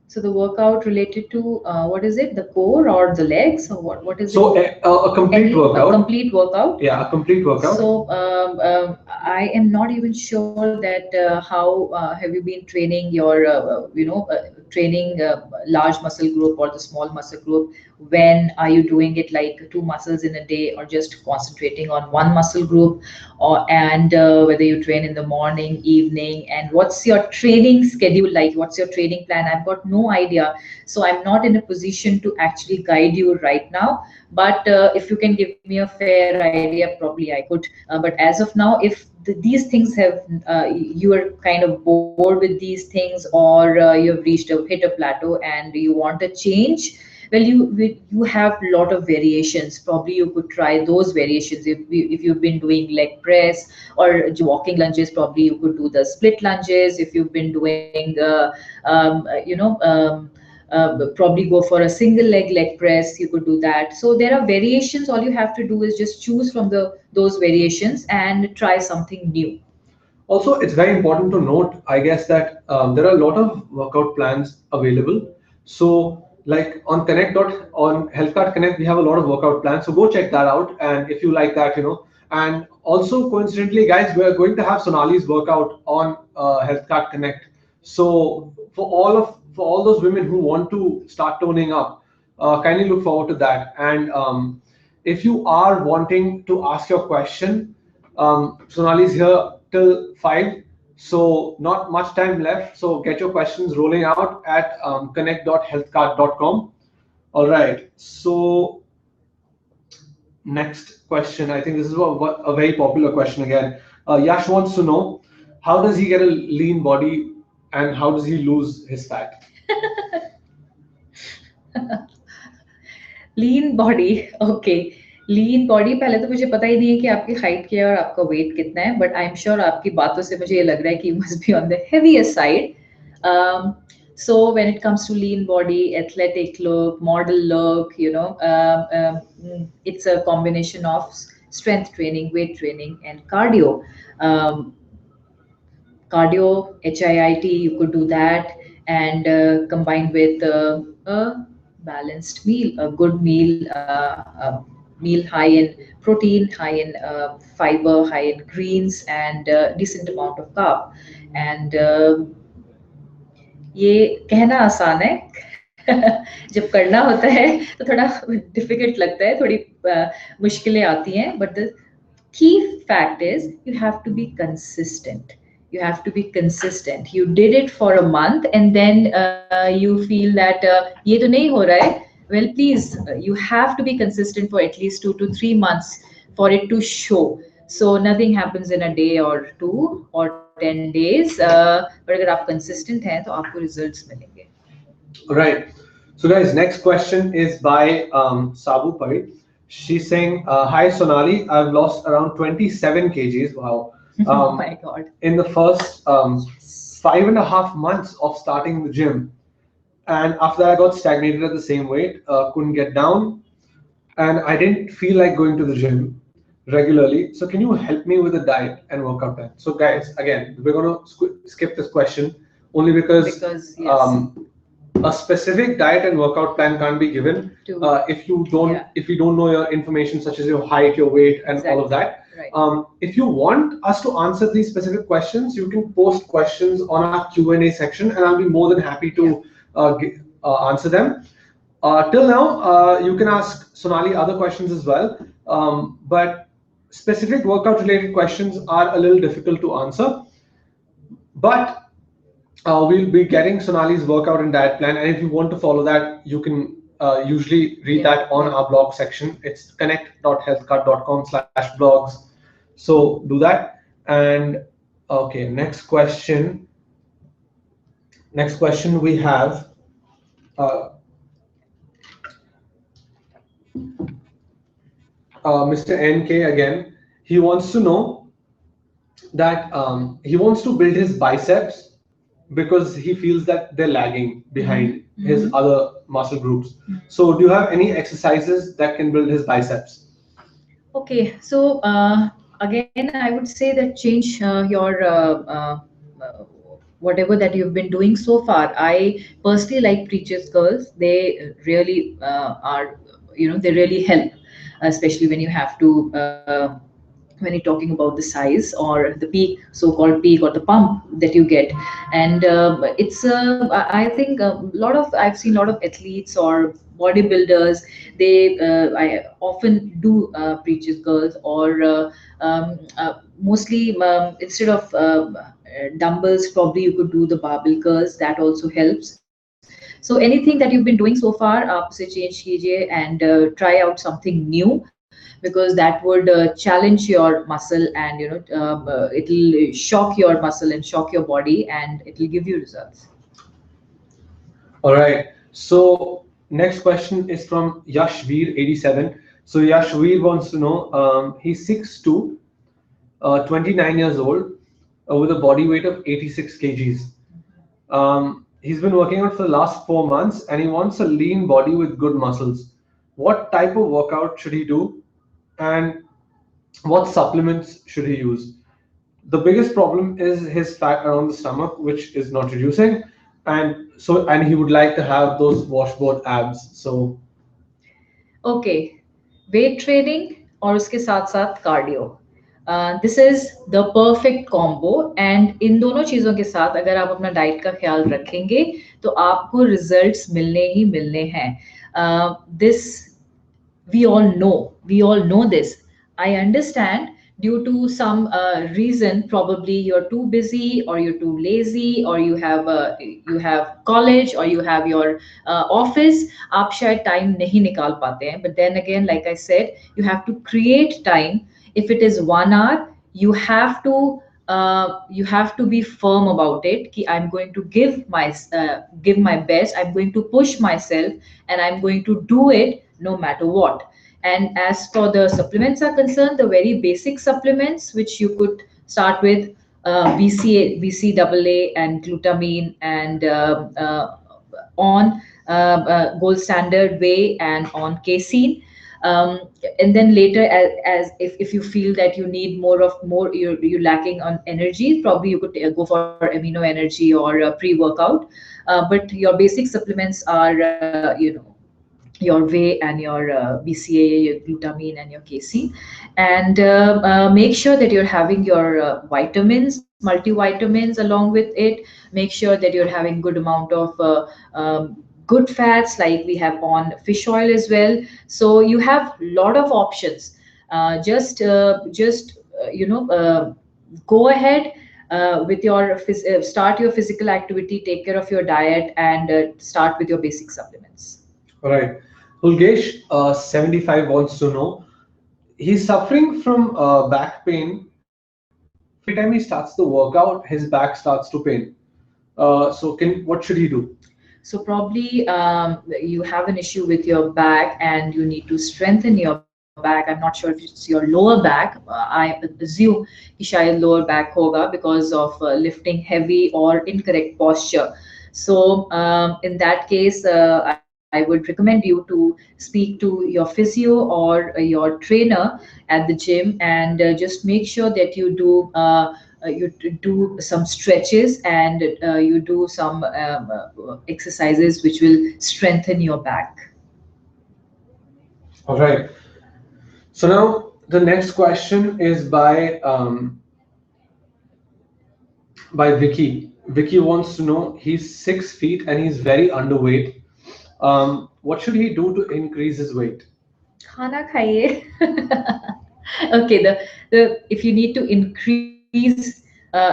Speaker 2: So the workout related to what is it? The core or the legs or what is
Speaker 1: So,
Speaker 2: it?
Speaker 1: a complete
Speaker 2: Any a
Speaker 1: workout.
Speaker 2: complete workout.
Speaker 1: Yeah, a complete workout.
Speaker 2: So I am not even sure that how have you been training your training large muscle group or the small muscle group. When are you doing it like two muscles in a day or just concentrating on one muscle group, or and whether you train in the morning, evening, and what's your training schedule like? What's your training plan? I've got no idea, so I'm not in a position to actually guide you right now. But if you can give me a fair idea, probably I could. But as of now, if these things have you are kind of bored with these things, or you have hit a plateau and you want a change, well, you have a lot of variations. Probably you could try those variations. If you've been doing leg press or walking lunges, probably you could do the split lunges. If you've been doing probably go for a single leg press, you could do that. So there are variations. All you have to do is just choose from those variations and try something new.
Speaker 1: Also, it's very important to note, I guess, that there are a lot of workout plans available. So, like on Healthkart Connect, we have a lot of workout plans. So go check that out, and if you like that, And also, coincidentally, guys, we are going to have Sonali's workout on Healthcart Connect. So for all those women who want to start toning up, kindly look forward to that. And if you are wanting to ask your question, Sonali is here till 5, so not much time left. So get your questions rolling out at connect.healthcart.com. All right. So next question. I think this is a very popular question again. Yash wants to know how does he get a lean body and how does he lose his fat?
Speaker 2: Lean body okay lean body पहले तो मुझे पता ही नहीं है कि आपकी height क्या है और आपका वेट कितना है बट आई एम श्योर आपकी बातों से मुझे ये लग रहा है कि you must be on the heaviest side so when it comes to lean body, athletic look, model look, it's a combination of strength training, weight training, and cardio. um, Cardio, HIIT, you could do that, and combined with a balanced meal, a good meal, meal high in protein, high in fiber, high in greens, and decent amount of carb. And ये कहना आसान है जब करना होता है तो थोड़ा डिफिकल्ट लगता है, थोड़ी मुश्किलें आती हैं, but the key fact is you have to be consistent. You have to be consistent. You did it for a month and then you feel that ye to nahi ho raha hai. Well, please, you have to be consistent for at least 2 to 3 months for it to show. So nothing happens in a day or two or 10 days. But अगर आप consistent हैं तो आपको results मिलेंगे.
Speaker 1: All right. So, guys, next question is by Sabu Pari. She's saying, "Hi Sonali, I've lost around 27 kgs. Wow!
Speaker 2: Oh my God!
Speaker 1: In the first 5.5 months of starting the gym, and after that I got stagnated at the same weight, couldn't get down, and I didn't feel like going to the gym regularly. So, can you help me with a diet and workout plan?" So, guys, again, we're going to skip this question only because
Speaker 2: yes.
Speaker 1: A specific diet and workout plan can't be given if you don't know your information such as your height, your weight, and all of that.
Speaker 2: Right.
Speaker 1: If you want us to answer these specific questions, you can post questions on our Q&A section, and I'll be more than happy
Speaker 2: Yeah.
Speaker 1: to answer them. Till now, you can ask Sonali other questions as well, but specific workout related questions are a little difficult to answer. But we'll be getting Sonali's workout and diet plan, and if you want to follow that, you can usually read
Speaker 2: Yeah.
Speaker 1: that on
Speaker 2: Yeah.
Speaker 1: our blog section. It's connect.healthkart.com/blogs. So do that. And okay, next question we have uh, Mr. NK again. He wants to know that he wants to build his biceps because he feels that they're lagging
Speaker 2: Mm-hmm.
Speaker 1: behind his
Speaker 2: Mm-hmm.
Speaker 1: other muscle groups. So, do you have any exercises that can build his biceps?
Speaker 2: Okay, so again, I would say that change your uh, whatever that you've been doing so far. I personally like preachers girls. They really are, they really help, especially when you have to. When you're talking about the size or the peak, so-called peak or the pump that you get, and it's I think a lot of I've seen a lot of athletes or bodybuilders. They I often do preaches girls or mostly instead of dumbbells, probably you could do the barbell curls. That also helps. So anything that you've been doing so far, आप उसे change कीजिए and try out something new, because that would challenge your muscle, and it'll shock your muscle and shock your body, and it'll give you results.
Speaker 1: All right. So, next question is from Yashveer87. So, Yashveer wants to know he's 6'2", 29 years old, with a body weight of 86 kgs. He's been working out for the last 4 months and he wants a lean body with good muscles. What type of workout should he do? And what supplements should he use? The biggest problem is his fat around the stomach, which is not reducing, and he would like to have those washboard abs. So
Speaker 2: okay, weight training और उसके साथ साथ cardio, this is the perfect combo. And in दोनों चीज़ों के साथ अगर आप अपना डाइट का ख्याल रखेंगे तो आपको रिजल्ट्स मिलने ही मिलने हैं। This we all know this. I understand, due to some reason, probably you're too busy or you're too lazy, or you have college or you have your office, आप शायद time नहीं निकाल पाते हैं, but then again, like I said, you have to create time. If it is 1 hour, you have to be firm about it, कि I'm going to give my best, I'm going to push myself, and I'm going to do it no matter what. And as for the supplements are concerned, the very basic supplements which you could start with, BCAA and glutamine, and on gold standard whey, and on casein. And then later, as if you feel that you need more, you're lacking on energy, probably you could go for amino energy or pre-workout. But your basic supplements are your whey and your BCAA, your glutamine, and your casein. And make sure that you're having your vitamins, multivitamins along with it. Make sure that you're having good amount of good fats, like we have on fish oil as well. So you have a lot of options. Just go ahead with your start your physical activity, take care of your diet, and start with your basic supplements.
Speaker 1: all right. Hulgesh, 75 wants to know he's suffering from back pain. Every time he starts the workout, his back starts to pain. So can what should he do?
Speaker 2: So probably you have an issue with your back and you need to strengthen your back. I'm not sure if it's your lower back. I assume कि शायद lower back होगा because of lifting heavy or incorrect posture. So in that case, I would recommend you to speak to your physio or your trainer at the gym, and just make sure that you do some stretches, and you do some exercises which will strengthen your back.
Speaker 1: All right. So now The next question is by Vicky. Vicky wants to know, he's 6 feet and he's very underweight. What should he do to increase his weight?
Speaker 2: खाना खाइए. Okay, the if you need to increase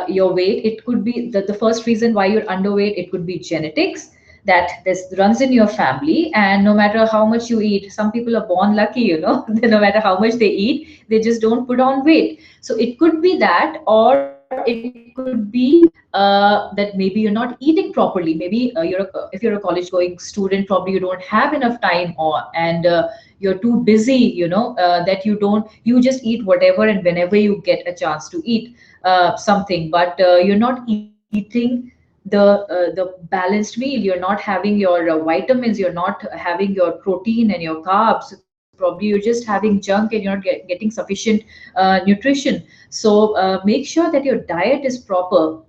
Speaker 2: your weight, it could be the first reason why you're underweight. It could be genetics that this runs in your family, and no matter how much you eat, some people are born lucky, you know. No matter how much they eat, they just don't put on weight. So it could be that, or it could be that maybe you're not eating properly. Maybe if you're a college going student, probably you don't have enough time, or and you're too busy, that you just eat whatever and whenever you get a chance to eat something, but you're not eating the balanced meal. You're not having your vitamins, you're not having your protein and your carbs. Probably you're just having junk and you're not getting sufficient nutrition. So make sure that your diet is proper.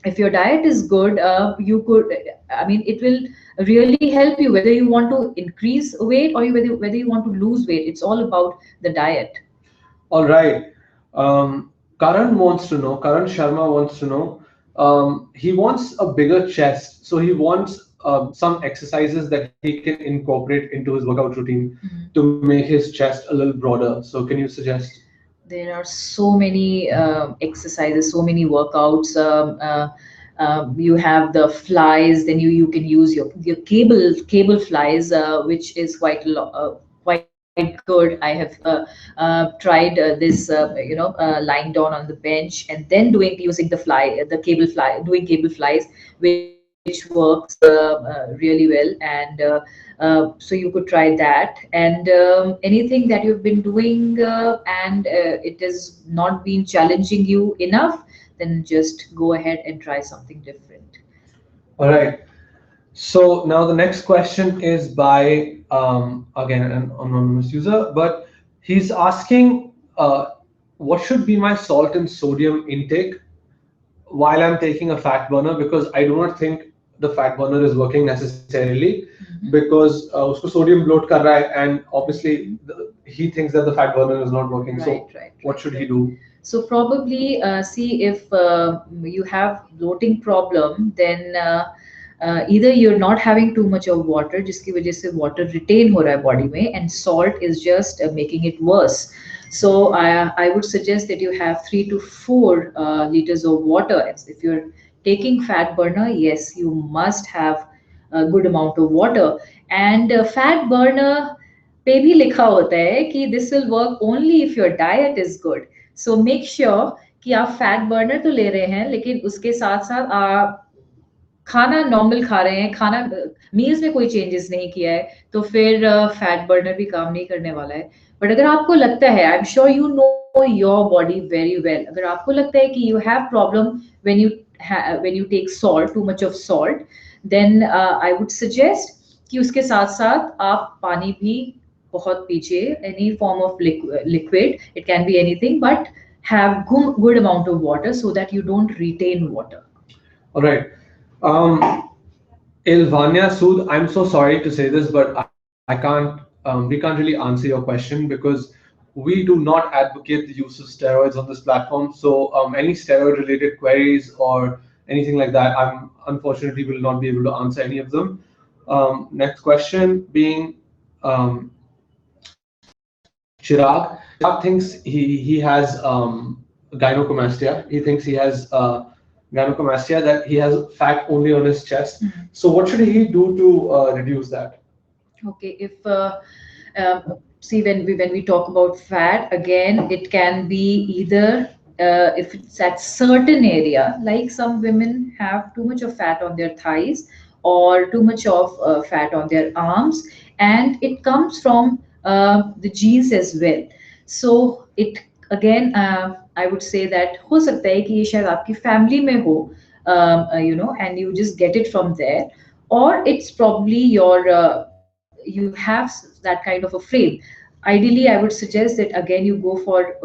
Speaker 2: If your diet is good, you could, I mean, it will really help you, whether you want to increase weight or whether you want to lose weight. It's all about the diet.
Speaker 1: All right. Karan Sharma wants to know, he wants a bigger chest. So he wants some exercises that he can incorporate into his workout routine to make his chest a little broader. So can you suggest?
Speaker 2: There are so many exercises, so many workouts. You have the flies, then you can use your cable flies, which is quite good. I have tried this, lying down on the bench and then using the cable fly, doing cable flies, which works really well. And so you could try that. And anything that you've been doing and it has not been challenging you enough, then just go ahead and try something different.
Speaker 1: All right. So now the next question is by again an anonymous user, but he's asking, what should be my salt and sodium intake while I'm taking a fat burner, because I do not think the fat burner is working necessarily, because usko sodium bloat kar raha hai, and obviously he thinks that the fat burner is not working. So
Speaker 2: Right.
Speaker 1: what should he do?
Speaker 2: So probably see if you have bloating problem, then either you're not having too much of water, जिसकी वजह से water retain हो रहा है body में, and salt is just making it worse. So I would suggest that you have 3 to 4 liters of water. If you're taking fat burner, yes, you must have a good amount of water. And fat burner पे भी लिखा होता है कि this will work only if your diet is good. So make sure कि आप fat burner तो ले रहे हैं, लेकिन उसके साथ साथ आप खाना नॉर्मल खा रहे हैं, खाना मील्स में कोई चेंजेस नहीं किया है, तो फिर फैट बर्नर भी काम नहीं करने वाला है. बट अगर आपको लगता है, I am sure you know your body very well, अगर आपको लगता है कि you have problem when you take salt, too much of salt, then I would suggest कि उसके साथ साथ आप पानी भी बहुत पीजिए, any form of liquid, it can be anything, but have good amount of water so that you don't retain water.
Speaker 1: All right. Ilvania Sood, I'm so sorry to say this, but we can't really answer your question because we do not advocate the use of steroids on this platform. So any steroid related queries or anything like that, I'm unfortunately will not be able to answer any of them. Next question being Chirag. Chirag thinks he has gynecomastia. He thinks he has gynecomastia, that he has fat only on his chest. So what should he do to reduce that?
Speaker 2: Okay, if see, when we talk about fat, again, it can be either if it's at certain area, like some women have too much of fat on their thighs or too much of fat on their arms, and it comes from the genes as well. So it again, I would say that हो सकता है कि ये शायद आपकी family में हो, and you just get it from there, or it's probably you have that kind of a frame. Ideally, I would suggest that again you go for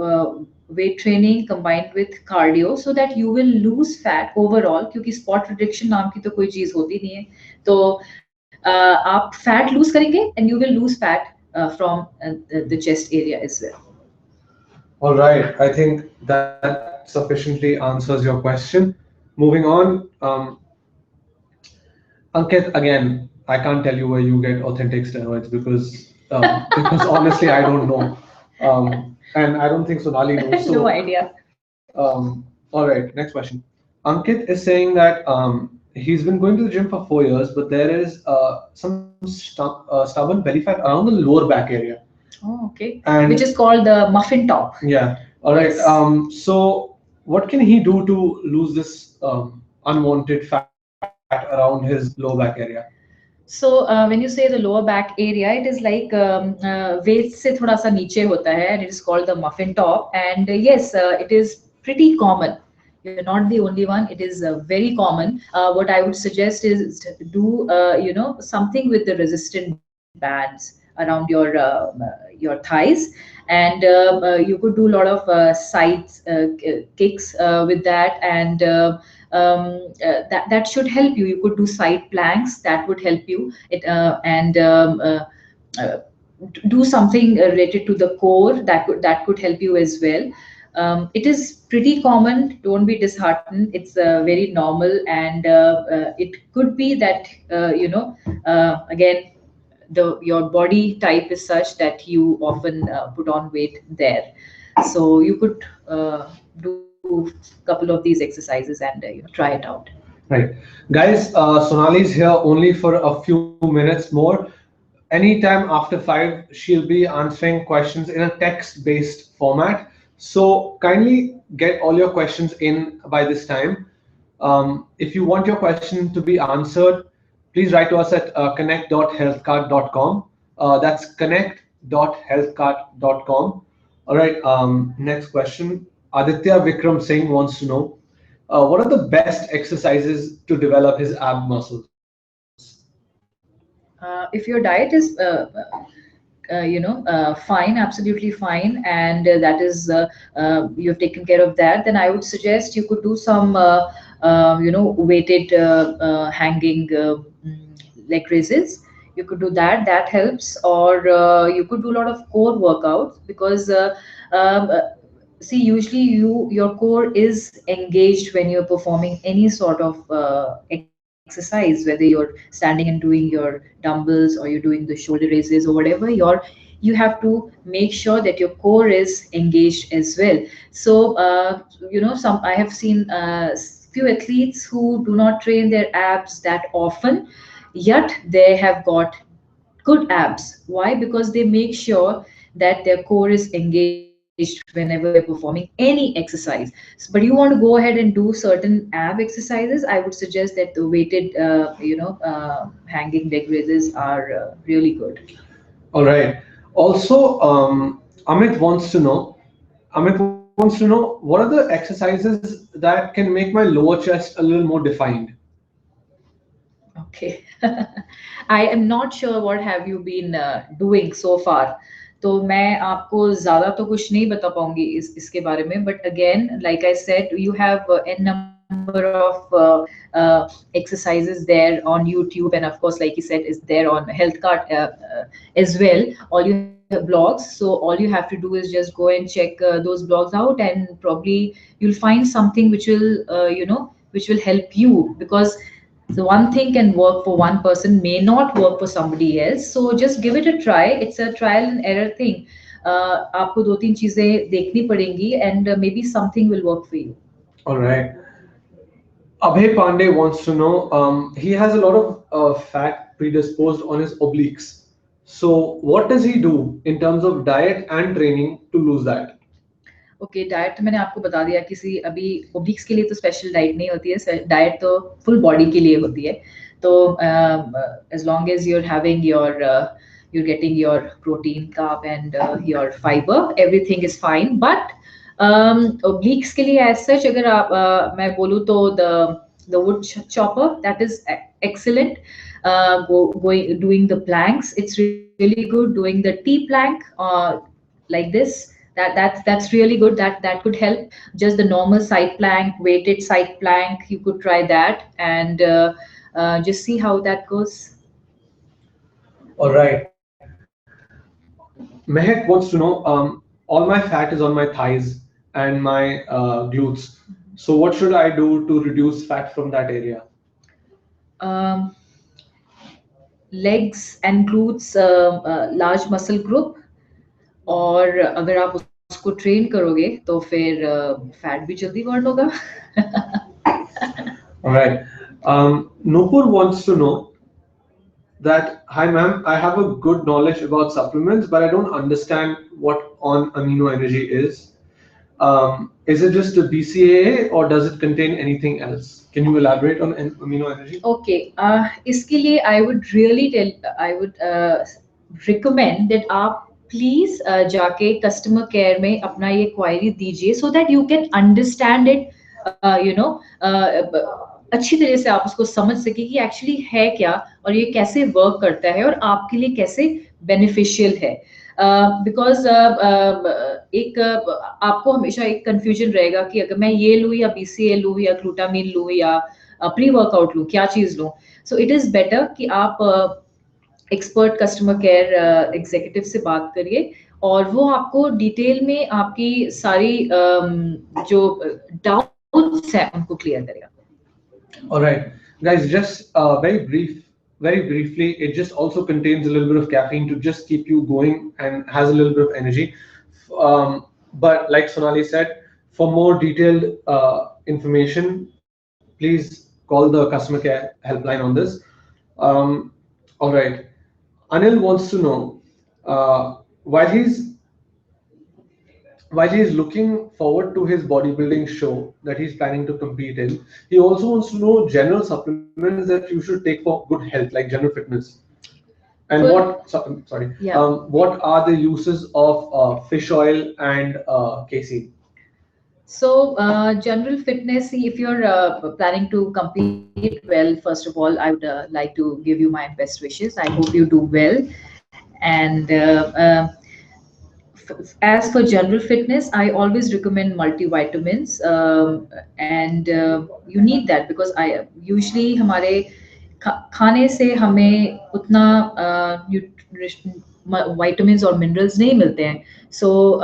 Speaker 2: weight training combined with cardio, so that you will lose fat overall, क्योंकि spot reduction नाम की तो कोई चीज होती नहीं है. तो आप fat lose करेंगे and you will lose fat from the chest area as well.
Speaker 1: All right. I think that sufficiently answers your question. Moving on, Ankit, again, I can't tell you where you get authentic steroids because honestly, I don't know, and I don't think Sonali knows.
Speaker 2: No
Speaker 1: So,
Speaker 2: idea.
Speaker 1: all right, next question. Ankit is saying that he's been going to the gym for 4 years, but there is stubborn belly fat around the lower back area.
Speaker 2: Oh, okay. Which
Speaker 1: And
Speaker 2: is called the muffin top.
Speaker 1: yeah, all right.
Speaker 2: Yes.
Speaker 1: So what can he do to lose this unwanted fat around his lower back area?
Speaker 2: So when you say the lower back area, it is like waist से थोड़ा सा नीचे होता है, and it is called the muffin top. And yes, it is pretty common. You're not the only one. It is very common. What I would suggest is to do, something with the resistant bands around your thighs, and you could do a lot of side kicks with that, and that should help you. You could do side planks, that would help you. And uh, do something related to the core, that could help you as well. It is pretty common. Don't be disheartened. It's very normal, and it could be that again, the your body type is such that you often put on weight there. So you could do a couple of these exercises and try it out.
Speaker 1: Right. Guys, Sonali's here only for a few minutes more. Anytime after 5, she'll be answering questions in a text-based format. So kindly get all your questions in by this time. If you want your question to be answered, please write to us at connect.healthcart.com. That's connect.healthcart.com. All right, next question. Aditya Vikram Singh wants to know what are the best exercises to develop his ab muscles?
Speaker 2: If your diet is fine, absolutely fine, and that is you've taken care of that, then I would suggest you could do some weighted hanging leg raises. You could do that, that helps. Or you could do a lot of core workouts, because um, uh, see, usually your core is engaged when you're performing any sort of exercise, whether you're standing and doing your dumbbells, or you're doing the shoulder raises or whatever. You have to make sure that your core is engaged as well. So some I have seen few athletes who do not train their abs that often, yet they have got good abs. Why? Because they make sure that their core is engaged whenever they're performing any exercise. But you want to go ahead and do certain ab exercises, I would suggest that the weighted hanging leg raises are really good.
Speaker 1: All right. Also, Amit wants to know. Amit wants to know what are the exercises that can make my lower chest a little more defined.
Speaker 2: Okay. I am not sure what have you been doing so far. तो मैं आपको ज़्यादा तो कुछ नहीं बता पाऊंगी इसके बारे में, but again, like I said, you have n number of exercises there on YouTube, and of course, like you said, is there on Healthkart as well. All you have blogs, so all you have to do is just go and check those blogs out, and probably you'll find something which will which will help you, because the one thing can work for one person may not work for somebody else. So just give it a try. It's a trial and error thing. आपको दो तीन चीजें देखनी पड़ेंगी, and maybe something will work for you.
Speaker 1: All right. Abhay Pandey wants to know. He has a lot of fat predisposed on his obliques. So, what does he do in terms of diet and training to lose that?
Speaker 2: Okay, diet तो मैंने आपको बता दिया। किसी अभी obliques के लिए तो स्पेशल डाइट नहीं होती है, डाइट तो फुल बॉडी के लिए होती है। तो as long as you are having your you're getting your protein, carb, and your fiber, everything is fine. But obliques के लिए as such, अगर आप मैं बोलूँ तो the wood chopper, that is excellent. Doing the planks, it's really good. Doing the T plank like this, that's really good. That could help. Just the normal side plank, weighted side plank, you could try that, and just see how that goes.
Speaker 1: All right. Mehak wants to know. all my fat is on my thighs and my glutes. So what should I do to reduce fat from that area?
Speaker 2: um, legs and glutes, large muscle group, और अगर आप उसको train करोगे तो फिर fat भी जल्दी burn होगा.
Speaker 1: All right. Nupur wants to know that, hi ma'am, I have a good knowledge about supplements, but I don't understand what on amino energy is. Is it just a BCAA or does it contain anything else? Can you elaborate on amino energy?
Speaker 2: Okay, इसके लिए I would recommend that आप please जाके customer care में अपना ये query दीजिए, so that you can understand it, अच्छी तरह से आप उसको समझ सके कि एक्चुअली है क्या और ये कैसे वर्क करता है और आपके लिए कैसे बेनिफिशियल है. बिकॉज एक आपको हमेशा एक कंफ्यूजन रहेगा कि अगर मैं ये लूँ या बीसीए लूँ या ग्लूटामिन लूँ या प्री वर्कआउट लूँ, क्या चीज़ लूँ. सो इट इज़ बेटर कि आप एक्सपर्ट कस्टमर केयर एग्जीक्यूटिव से बात करिए और वो आपको डिटेल में आपकी सारी जो डाउट्स हैं उनको क्लियर करेगा.
Speaker 1: All right, guys, just very briefly, it just also contains a little bit of caffeine to just keep you going and has a little bit of energy. But like Sonali said, for more detailed information, please call the customer care helpline on this. Um, all right, Anil wants to know, while he is looking forward to his bodybuilding show that he's planning to compete in, he also wants to know general supplements that you should take for good health, like general fitness. And what are the uses of fish oil and casein?
Speaker 2: So, general fitness, see, if you're planning to compete well, first of all, I would like to give you my best wishes. I hope you do well. And as for general fitness, I always recommend multivitamins, and you need that because I usually हमारे खाने से हमें उतना vitamins or minerals नहीं मिलते हैं. So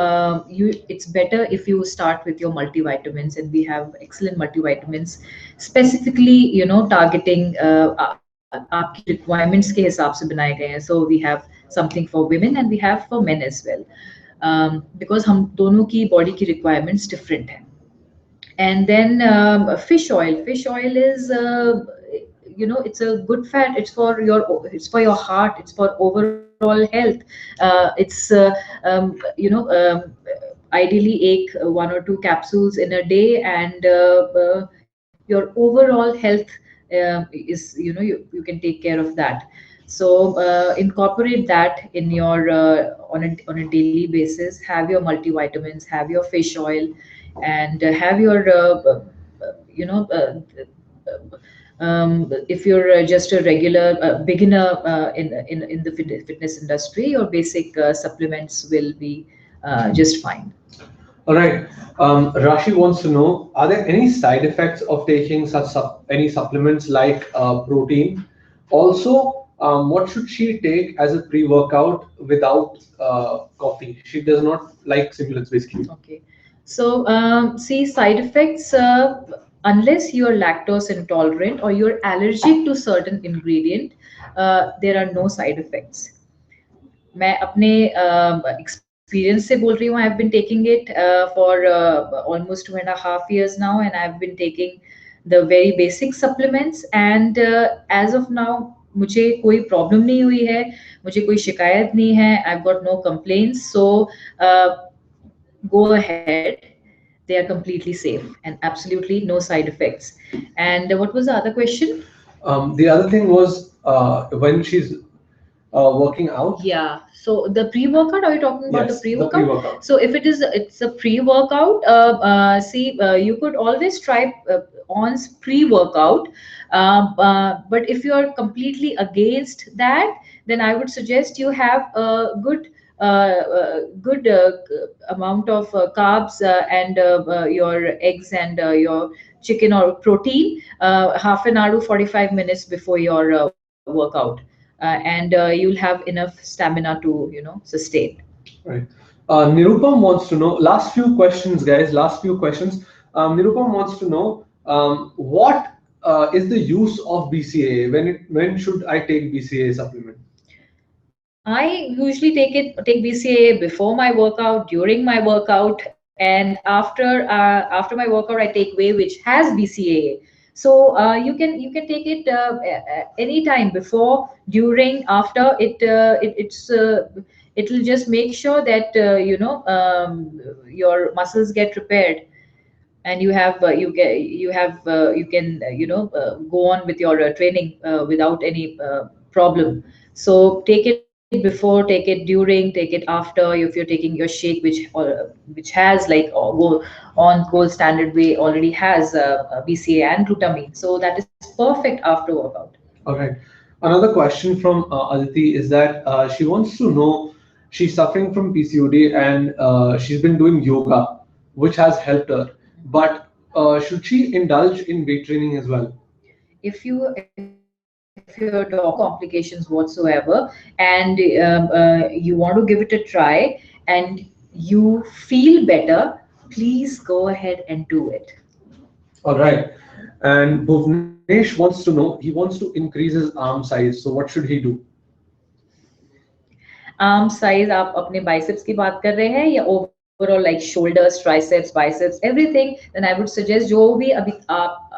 Speaker 2: it's better if you start with your multivitamins, and we have excellent multivitamins specifically, targeting आपकी requirements के हिसाब से बनाए गए हैं. So we have something for women and we have for men as well. Because हम दोनों की body की requirements different हैं. And then fish oil. Fish oil is, it's a good fat. It's for your heart. It's for overall health. It's ideally take 1 or 2 capsules in a day, and your overall health is, you can take care of that. So incorporate that in your on a daily basis. Have your multivitamins, have your fish oil, and have your you know if you're just a regular beginner in the fitness industry, your basic supplements will be just fine.
Speaker 1: All right. Rashi wants to know, are there any side effects of taking any supplements like protein? Also, what should she take as a pre-workout without coffee? She does not like stimulants, basically.
Speaker 2: Okay. So, see, side effects, unless you're lactose intolerant or you're allergic to certain ingredient, there are no side effects. मैं अपने experience से बोल रही हूँ. I've been taking it for almost 2.5 years now, and I've been taking the very basic supplements, and as of now मुझे कोई problem नहीं हुई है, मुझे कोई शिकायत नहीं है. I've got no complaints, so go ahead. They are completely safe and absolutely no side effects. And what was the other question?
Speaker 1: The other thing was when she's working out.
Speaker 2: Yeah. So the pre-workout, are you talking about
Speaker 1: Yes,
Speaker 2: the pre-workout?
Speaker 1: the pre-workout.
Speaker 2: So if it's a pre-workout, see, you could always try ON's pre-workout. But if you are completely against that, then I would suggest you have a good amount of carbs and your eggs and your chicken or protein, half an hour to 45 minutes before your workout. And you'll have enough stamina to sustain.
Speaker 1: Right. Nirupam wants to know, last few questions, guys, last few questions. Nirupam wants to know what is the use of BCAA? When should I take BCAA supplement?
Speaker 2: I usually take BCAA before my workout, during my workout, and after my workout, I take whey, which has BCAA. So you can take it anytime, before, during, after. It'll just make sure that your muscles get repaired, and you can go on with your training without any problem. So take it before, take it during, take it after. If you're taking your shake, which has like on gold standard way, already has BCA and glutamine, so that is perfect after workout.
Speaker 1: All right. Another question from Aditi is that she wants to know, she's suffering from PCOD and she's been doing yoga, which has helped her. But should she indulge in weight training as well?
Speaker 2: If your doctor complications whatsoever, and you want to give it a try, and you feel better, please go ahead and do it.
Speaker 1: All right. And Bhuvnesh wants to know, he wants to increase his arm size. So what should he do?
Speaker 2: Arm size आप अपने biceps की बात कर रहे हैं, या overall like shoulders, triceps, biceps, everything? Then I would suggest जो भी अभी आप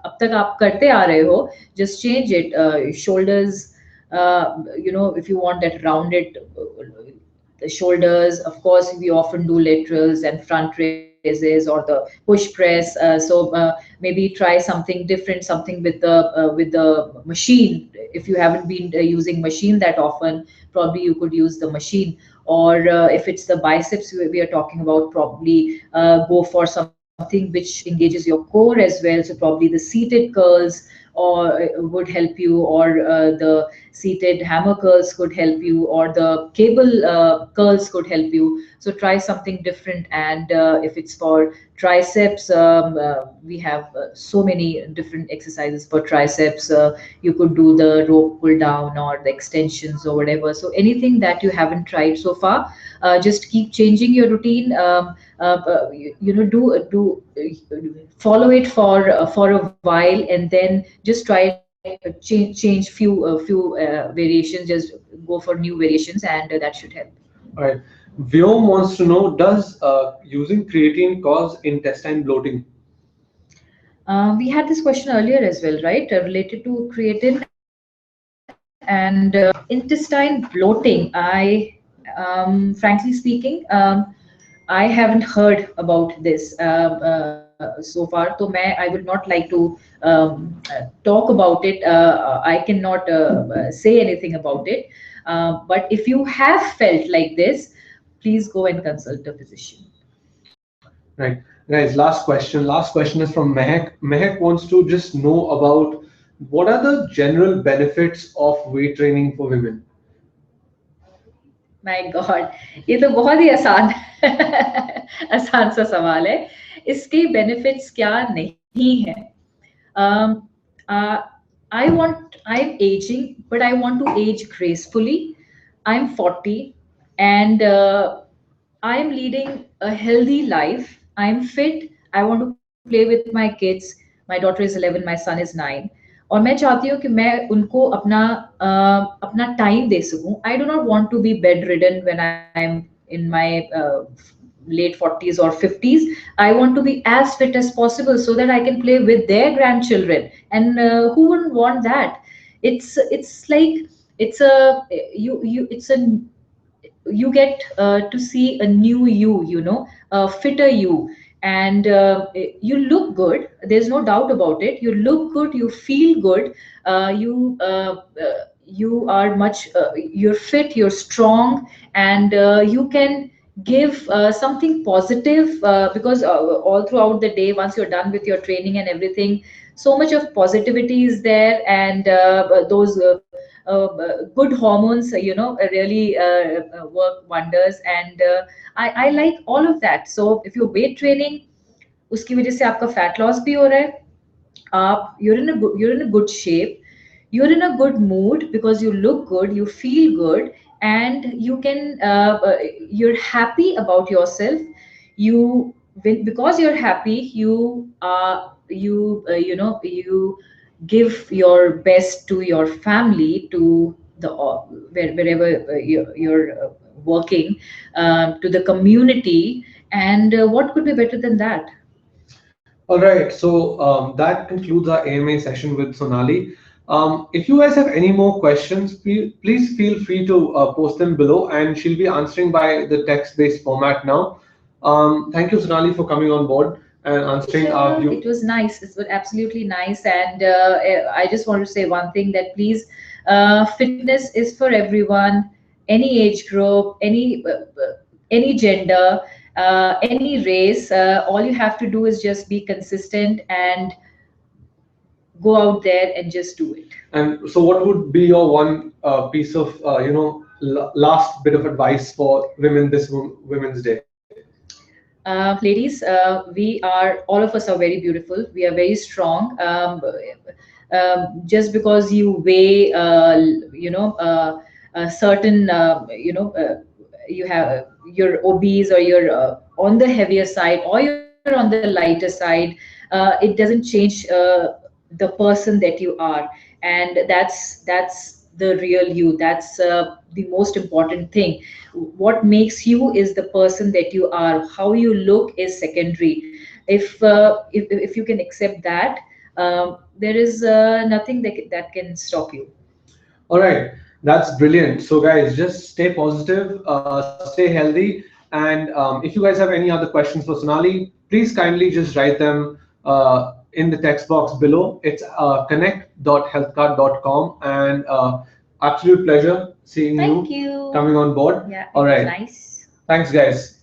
Speaker 2: अब तक आप करते आ रहे हो, just change it. Shoulders, if you want that rounded the shoulders, of course we often do laterals and front raises, or the push press. Maybe try something different, something with the machine. If you haven't been using machine that often, probably you could use the machine. Or if it's the biceps we are talking about, probably go for something which engages your core as well. So probably the seated curls or would help you, or the seated hammer curls could help you, or the cable curls could help you. So try something different. And if it's for triceps, we have so many different exercises for triceps. You could do the rope pull down or the extensions or whatever. So anything that you haven't tried so far, just keep changing your routine. Do follow it for a while, and then just try change few variations. Just go for new variations, and that should help.
Speaker 1: All right. Vyom wants to know, does using creatine cause intestine bloating?
Speaker 2: We had this question earlier as well, right? Related to creatine and intestine bloating. Frankly speaking, I haven't heard about this so far. So I would not like to talk about it. I cannot say anything about it. But if you have felt like this, please go and consult a physician.
Speaker 1: Right. Guys, last question. Last question is from Mehak. Mehak wants to just know about what are the general benefits of weight training for women?
Speaker 2: My God, ये तो बहुत ही आसान आसान सा सवाल है. इसके benefits क्या नहीं है? um, uh, I'm aging, but I want to age gracefully. I'm 40, and I'm leading a healthy life. I'm fit. I want to play with my kids. My daughter is 11, my son is 9. और मैं चाहती हूँ कि मैं उनको अपना time दे सकूं. I do not want to be bedridden when I'm in my late 40s or 50s. I want to be as fit as possible so that I can play with their grandchildren. And who wouldn't want that? It's like it's a you it's a you get to see a new you, a fitter you. And you look good, there's no doubt about it. You look good, you feel good. You are much you're fit, you're strong, and you can give something positive, because all throughout the day, once you're done with your training and everything, so much of positivity is there. And those good hormones, really work wonders. And I like all of that. So if you're weight training, उसकी वजह से आपका fat loss भी हो रहा है. You're in a good shape. You're in a good mood because you look good, you feel good, and you can you're happy about yourself. You because you're happy, you give your best to your family, to the wherever you're working, to the community, and what could be better than that?
Speaker 1: All right, so that concludes our AMA session with Sonali. If you guys have any more questions, please feel free to post them below, and she'll be answering by the text-based format now. Thank you, Sonali, for coming on board and answering our
Speaker 2: Sure, it
Speaker 1: view.
Speaker 2: was nice. It was absolutely nice. And I just want to say one thing, that please, fitness is for everyone, any age group, any gender, any race. All you have to do is just be consistent and go out there and just do it.
Speaker 1: And so, what would be your one piece of, last bit of advice for women this Women's Day?
Speaker 2: Ladies, we are, all of us are very beautiful. We are very strong. Just because you weigh, a certain, you have, you're obese, or you're on the heavier side, or you're on the lighter side, it doesn't change the person that you are. And that's the real you. That's the most important thing. What makes you is the person that you are. How you look is secondary. If you can accept that, there is nothing that can stop you.
Speaker 1: All right, that's brilliant. So, guys, just stay positive, stay healthy, and if you guys have any other questions for Sonali, please kindly just write them in the text box below. It's connect.healthcart.com, and absolute pleasure seeing
Speaker 2: Thank
Speaker 1: you
Speaker 2: you.
Speaker 1: coming on board.
Speaker 2: Yeah,
Speaker 1: All
Speaker 2: it was
Speaker 1: right,
Speaker 2: nice.
Speaker 1: thanks, guys.